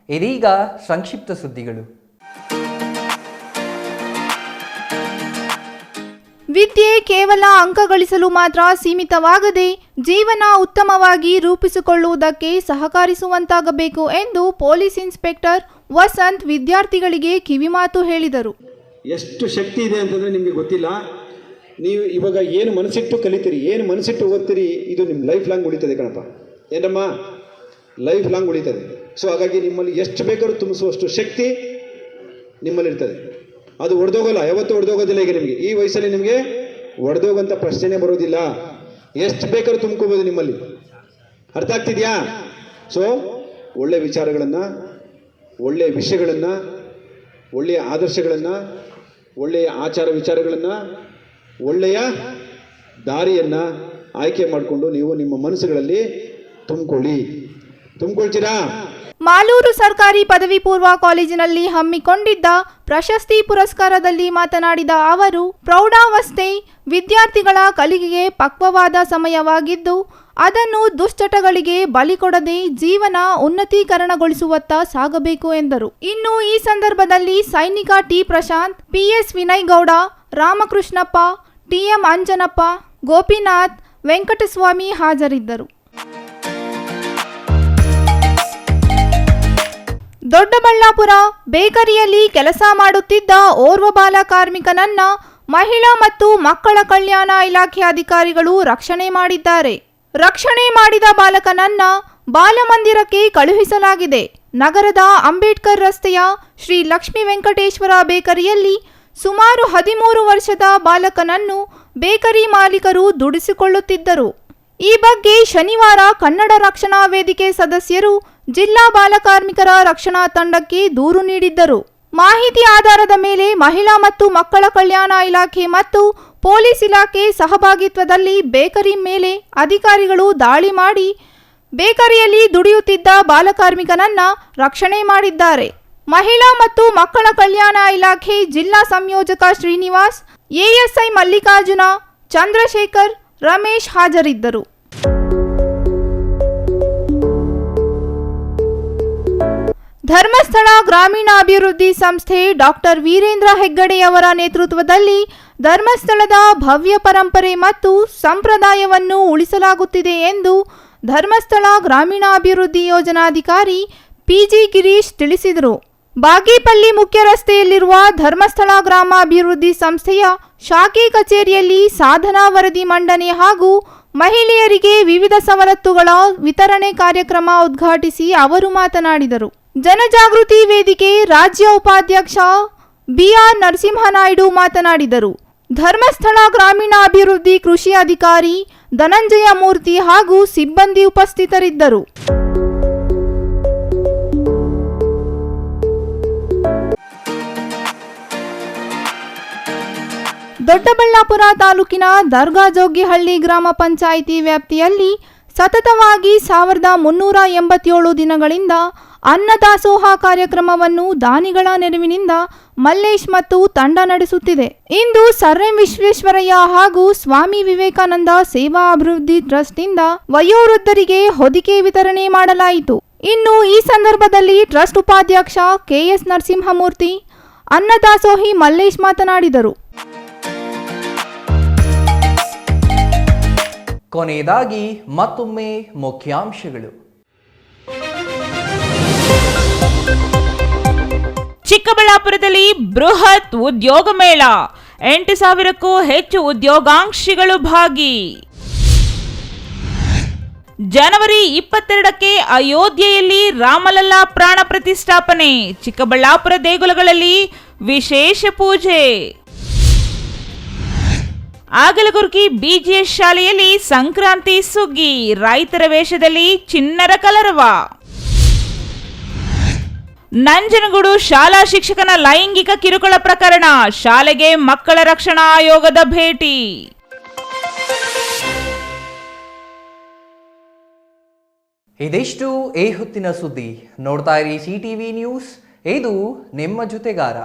ಇದೀಗ ಸಂಕ್ಷಿಪ್ತ ಸುದ್ದಿಗಳು. ವಿದ್ಯೆ ಕೇವಲ ಅಂಕ ಗಳಿಸಲು ಮಾತ್ರ ಸೀಮಿತವಾಗದೆ ಜೀವನ ಉತ್ತಮವಾಗಿ ರೂಪಿಸಿಕೊಳ್ಳುವುದಕ್ಕೆ ಸಹಕರಿಸುವಂತಾಗಬೇಕು ಎಂದು ಪೊಲೀಸ್ ಇನ್ಸ್ಪೆಕ್ಟರ್ ವಸಂತ್ ವಿದ್ಯಾರ್ಥಿಗಳಿಗೆ ಕಿವಿಮಾತು ಹೇಳಿದರು. ಎಷ್ಟು ಶಕ್ತಿ ಇದೆ ಅಂತಂದರೆ ನಿಮಗೆ ಗೊತ್ತಿಲ್ಲ. ನೀವು ಇವಾಗ ಏನು ಮನಸ್ಸಿಟ್ಟು ಕಲಿತೀರಿ, ಏನು ಮನಸ್ಸಿಟ್ಟು ಓದ್ತೀರಿ, ಇದು ನಿಮ್ಮ ಲೈಫ್ ಲಾಂಗ್ ಉಳಿತದೆ ಕಣಪ್ಪ. ಏನಮ್ಮ, ಲೈಫ್ ಲಾಂಗ್ ಉಳಿತದೆ. ಸೊ ಹಾಗಾಗಿ ನಿಮ್ಮಲ್ಲಿ ಎಷ್ಟು ಬೇಕಾದ್ರೂ ತುಂಬಿಸುವಷ್ಟು ಶಕ್ತಿ ನಿಮ್ಮಲ್ಲಿರ್ತದೆ. ಅದು ಒಡೆದೋಗಲ್ಲ, ಯಾವತ್ತೂ ಒಡೆದೋಗೋದಿಲ್ಲ. ಈಗ ನಿಮಗೆ ಈ ವಯಸ್ಸಲ್ಲಿ ನಿಮಗೆ ಒಡೆದೋಗಂಥ ಪ್ರಶ್ನೆ ಬರೋದಿಲ್ಲ. ಎಷ್ಟು ಬೇಕಾದ್ರೂ ತುಂಬ್ಕೋಬೋದು ನಿಮ್ಮಲ್ಲಿ. ಅರ್ಥ ಆಗ್ತಿದೆಯಾ? ಸೊ ಒಳ್ಳೆಯ ವಿಚಾರಗಳನ್ನು, ಒಳ್ಳೆಯ ವಿಷಯಗಳನ್ನು, ಒಳ್ಳೆಯ ಆದರ್ಶಗಳನ್ನು, ಒಳ್ಳೆಯ ಆಚಾರ ವಿಚಾರಗಳನ್ನು, ಒಳ್ಳೆಯ ದಾರಿಯನ್ನು ಆಯ್ಕೆ ಮಾಡಿಕೊಂಡು ನೀವು ನಿಮ್ಮ ಮನಸ್ಸುಗಳಲ್ಲಿ ತುಂಬಿಕೊಳ್ತೀರಾ? ಮಾಲೂರು ಸರ್ಕಾರಿ ಪದವಿ ಪೂರ್ವ ಕಾಲೇಜಿನಲ್ಲಿ ಹಮ್ಮಿಕೊಂಡಿದ್ದ ಪ್ರಶಸ್ತಿ ಪುರಸ್ಕಾರದಲ್ಲಿ ಮಾತನಾಡಿದ ಅವರು, ಪ್ರೌಢಾವಸ್ಥೆ ವಿದ್ಯಾರ್ಥಿಗಳ ಕಲಿಕೆಗೆ ಪಕ್ವವಾದ ಸಮಯವಾಗಿದ್ದು ಅದನ್ನು ದುಶ್ಚಟಗಳಿಗೆ ಬಲಿ ಕೊಡದೆ ಜೀವನ ಉನ್ನತೀಕರಣಗೊಳಿಸುವತ್ತ ಸಾಗಬೇಕು ಎಂದರು. ಇನ್ನು ಈ ಸಂದರ್ಭದಲ್ಲಿ ಸೈನಿಕ T Prashanth, PS Vinay Gowda, Ramakrishnappa, TM Anjanappa, Gopinath, Venkataswamy ಹಾಜರಿದ್ದರು. ದೊಡ್ಡಬಳ್ಳಾಪುರ ಬೇಕರಿಯಲ್ಲಿ ಕೆಲಸ ಮಾಡುತ್ತಿದ್ದ ಓರ್ವ ಬಾಲ ಕಾರ್ಮಿಕನನ್ನ ಮಹಿಳಾ ಮತ್ತು ಮಕ್ಕಳ ಕಲ್ಯಾಣ ಇಲಾಖೆ ಅಧಿಕಾರಿಗಳು ರಕ್ಷಣೆ ಮಾಡಿದ್ದಾರೆ. ರಕ್ಷಣೆ ಮಾಡಿದ ಬಾಲಕನನ್ನ ಬಾಲಮಂದಿರಕ್ಕೆ ಕಳುಹಿಸಲಾಗಿದೆ. ನಗರದ ಅಂಬೇಡ್ಕರ್ ರಸ್ತೆಯ ಶ್ರೀ ಲಕ್ಷ್ಮೀ ವೆಂಕಟೇಶ್ವರ ಬೇಕರಿಯಲ್ಲಿ ಸುಮಾರು 13 ವರ್ಷದ ಬಾಲಕನನ್ನು ಬೇಕರಿ ಮಾಲೀಕರು ದುಡಿಸಿಕೊಳ್ಳುತ್ತಿದ್ದರು. ಈ ಬಗ್ಗೆ ಶನಿವಾರ ಕನ್ನಡ ರಕ್ಷಣಾ ವೇದಿಕೆ ಸದಸ್ಯರು ಜಿಲ್ಲಾ ಬಾಲಕಾರ್ಮಿಕರ ರಕ್ಷಣಾ ತಂಡಕ್ಕೆ ದೂರು ನೀಡಿದ್ದರು. ಮಾಹಿತಿ ಆಧಾರದ ಮೇಲೆ ಮಹಿಳಾ ಮತ್ತು ಮಕ್ಕಳ ಕಲ್ಯಾಣ ಇಲಾಖೆ ಮತ್ತು ಪೊಲೀಸ್ ಇಲಾಖೆ ಸಹಭಾಗಿತ್ವದಲ್ಲಿ ಬೇಕರಿ ಮೇಲೆ ಅಧಿಕಾರಿಗಳು ದಾಳಿ ಮಾಡಿ ಬೇಕರಿಯಲ್ಲಿ ದುಡಿಯುತ್ತಿದ್ದ ಬಾಲಕಾರ್ಮಿಕನನ್ನ ರಕ್ಷಣೆ ಮಾಡಿದ್ದಾರೆ. ಮಹಿಳಾ ಮತ್ತು ಮಕ್ಕಳ ಕಲ್ಯಾಣ ಇಲಾಖೆ ಜಿಲ್ಲಾ ಸಂಯೋಜಕ ಶ್ರೀನಿವಾಸ್, ಎಎಸ್ಐ ಮಲ್ಲಿಕಾರ್ಜುನ, ಚಂದ್ರಶೇಖರ್, ರಮೇಶ್ ಹಾಜರಿದ್ದರು. ಧರ್ಮಸ್ಥಳ ಗ್ರಾಮೀಣಾಭಿವೃದ್ಧಿ ಸಂಸ್ಥೆ ಡಾಕ್ಟರ್ ವೀರೇಂದ್ರ ಹೆಗ್ಗಡೆಯವರ ನೇತೃತ್ವದಲ್ಲಿ ಧರ್ಮಸ್ಥಳದ ಭವ್ಯ ಪರಂಪರೆ ಮತ್ತು ಸಂಪ್ರದಾಯವನ್ನು ಉಳಿಸಲಾಗುತ್ತಿದೆ ಎಂದು ಧರ್ಮಸ್ಥಳ ಗ್ರಾಮೀಣಾಭಿವೃದ್ಧಿ ಯೋಜನಾಧಿಕಾರಿ ಪಿಜಿ ಗಿರೀಶ್ ತಿಳಿಸಿದರು. ಬಾಗೇಪಲ್ಲಿ ಮುಖ್ಯ ರಸ್ತೆಯಲ್ಲಿರುವ ಧರ್ಮಸ್ಥಳ ಗ್ರಾಮಾಭಿವೃದ್ಧಿ ಸಂಸ್ಥೆಯ ಶಾಖೆ ಕಚೇರಿಯಲ್ಲಿ ಸಾಧನಾ ವರದಿ ಮಂಡನೆ ಹಾಗೂ ಮಹಿಳೆಯರಿಗೆ ವಿವಿಧ ಸವಲತ್ತುಗಳ ವಿತರಣೆ ಕಾರ್ಯಕ್ರಮ ಉದ್ಘಾಟಿಸಿ ಅವರು ಮಾತನಾಡಿದರು. ಜನಜಾಗೃತಿ ವೇದಿಕೆ ರಾಜ್ಯ ಉಪಾಧ್ಯಕ್ಷ ಬಿಆರ್ ನರಸಿಂಹನಾಯ್ಡು ಮಾತನಾಡಿದರು. ಧರ್ಮಸ್ಥಳ ಗ್ರಾಮೀಣಾಭಿವೃದ್ಧಿ ಕೃಷಿ ಅಧಿಕಾರಿ ಧನಂಜಯ ಮೂರ್ತಿ ಹಾಗೂ ಸಿಬ್ಬಂದಿ ಉಪಸ್ಥಿತರಿದ್ದರು. ದೊಡ್ಡಬಳ್ಳಾಪುರ ತಾಲೂಕಿನ ದರ್ಗಾಜೋಗಿಹಳ್ಳಿ ಗ್ರಾಮ ಪಂಚಾಯಿತಿ ವ್ಯಾಪ್ತಿಯಲ್ಲಿ ಸತತವಾಗಿ 1387 ದಿನಗಳಿಂದ ಅನ್ನದಾಸೋಹ ಕಾರ್ಯಕ್ರಮವನ್ನು ದಾನಿಗಳ ನೆರವಿನಿಂದ ಮಲ್ಲೇಶ್ ಮತ್ತು ತಂಡ ನಡೆಸುತ್ತಿದೆ. ಇಂದು ಸರ್ ಎಂ ವಿಶ್ವೇಶ್ವರಯ್ಯ ಹಾಗೂ ಸ್ವಾಮಿ ವಿವೇಕಾನಂದ ಸೇವಾ ಅಭಿವೃದ್ಧಿ ಟ್ರಸ್ಟ್ನಿಂದ ವಯೋವೃದ್ಧರಿಗೆ ಹೊದಿಕೆ ವಿತರಣೆ ಮಾಡಲಾಯಿತು. ಇನ್ನು ಈ ಸಂದರ್ಭದಲ್ಲಿ ಟ್ರಸ್ಟ್ ಉಪಾಧ್ಯಕ್ಷ ಕೆಎಸ್ ನರಸಿಂಹಮೂರ್ತಿ, ಅನ್ನದಾಸೋಹಿ ಮಲ್ಲೇಶ್ ಮಾತನಾಡಿದರು. ಕೊನೆಯದಾಗಿ ಮತ್ತೊಮ್ಮೆ ಮುಖ್ಯಾಂಶಗಳು. ಚಿಕ್ಕಬಳ್ಳಾಪುರದಲ್ಲಿ ಬೃಹತ್ ಉದ್ಯೋಗ ಮೇಳ, 8,000ಕ್ಕೂ ಹೆಚ್ಚು ಉದ್ಯೋಗಾಂಕ್ಷಿಗಳು ಭಾಗಿ. ಜನವರಿ 22ಕ್ಕೆ ಅಯೋಧ್ಯೆಯಲ್ಲಿ ರಾಮಲಲ್ಲಾ ಪ್ರಾಣ ಪ್ರತಿಷ್ಠಾಪನೆ, ಚಿಕ್ಕಬಳ್ಳಾಪುರ ದೇಗುಲಗಳಲ್ಲಿ ವಿಶೇಷ ಪೂಜೆ. ಆಗಲಗುರ್ಕಿ ಬಿಜಿಎಸ್ ಶಾಲೆಯಲ್ಲಿ ಸಂಕ್ರಾಂತಿ ಸುಗ್ಗಿ, ರೈತರ ವೇಷದಲ್ಲಿ ಚಿಣ್ಣರ ಕಲರವ. ನಂಜನಗೂಡು ಶಾಲಾ ಶಿಕ್ಷಕನ ಲೈಂಗಿಕ ಕಿರುಕುಳ ಪ್ರಕರಣ, ಶಾಲೆಗೆ ಮಕ್ಕಳ ರಕ್ಷಣಾ ಆಯೋಗದ ಭೇಟಿ. ಇದಿಷ್ಟು ಈ ಹೊತ್ತಿನ ಸುದ್ದಿ. ನೋಡ್ತಾ ಇರಿ ಸಿಟಿವಿ ನ್ಯೂಸ್, ಇದು ನಿಮ್ಮ ಜೊತೆಗಾರ.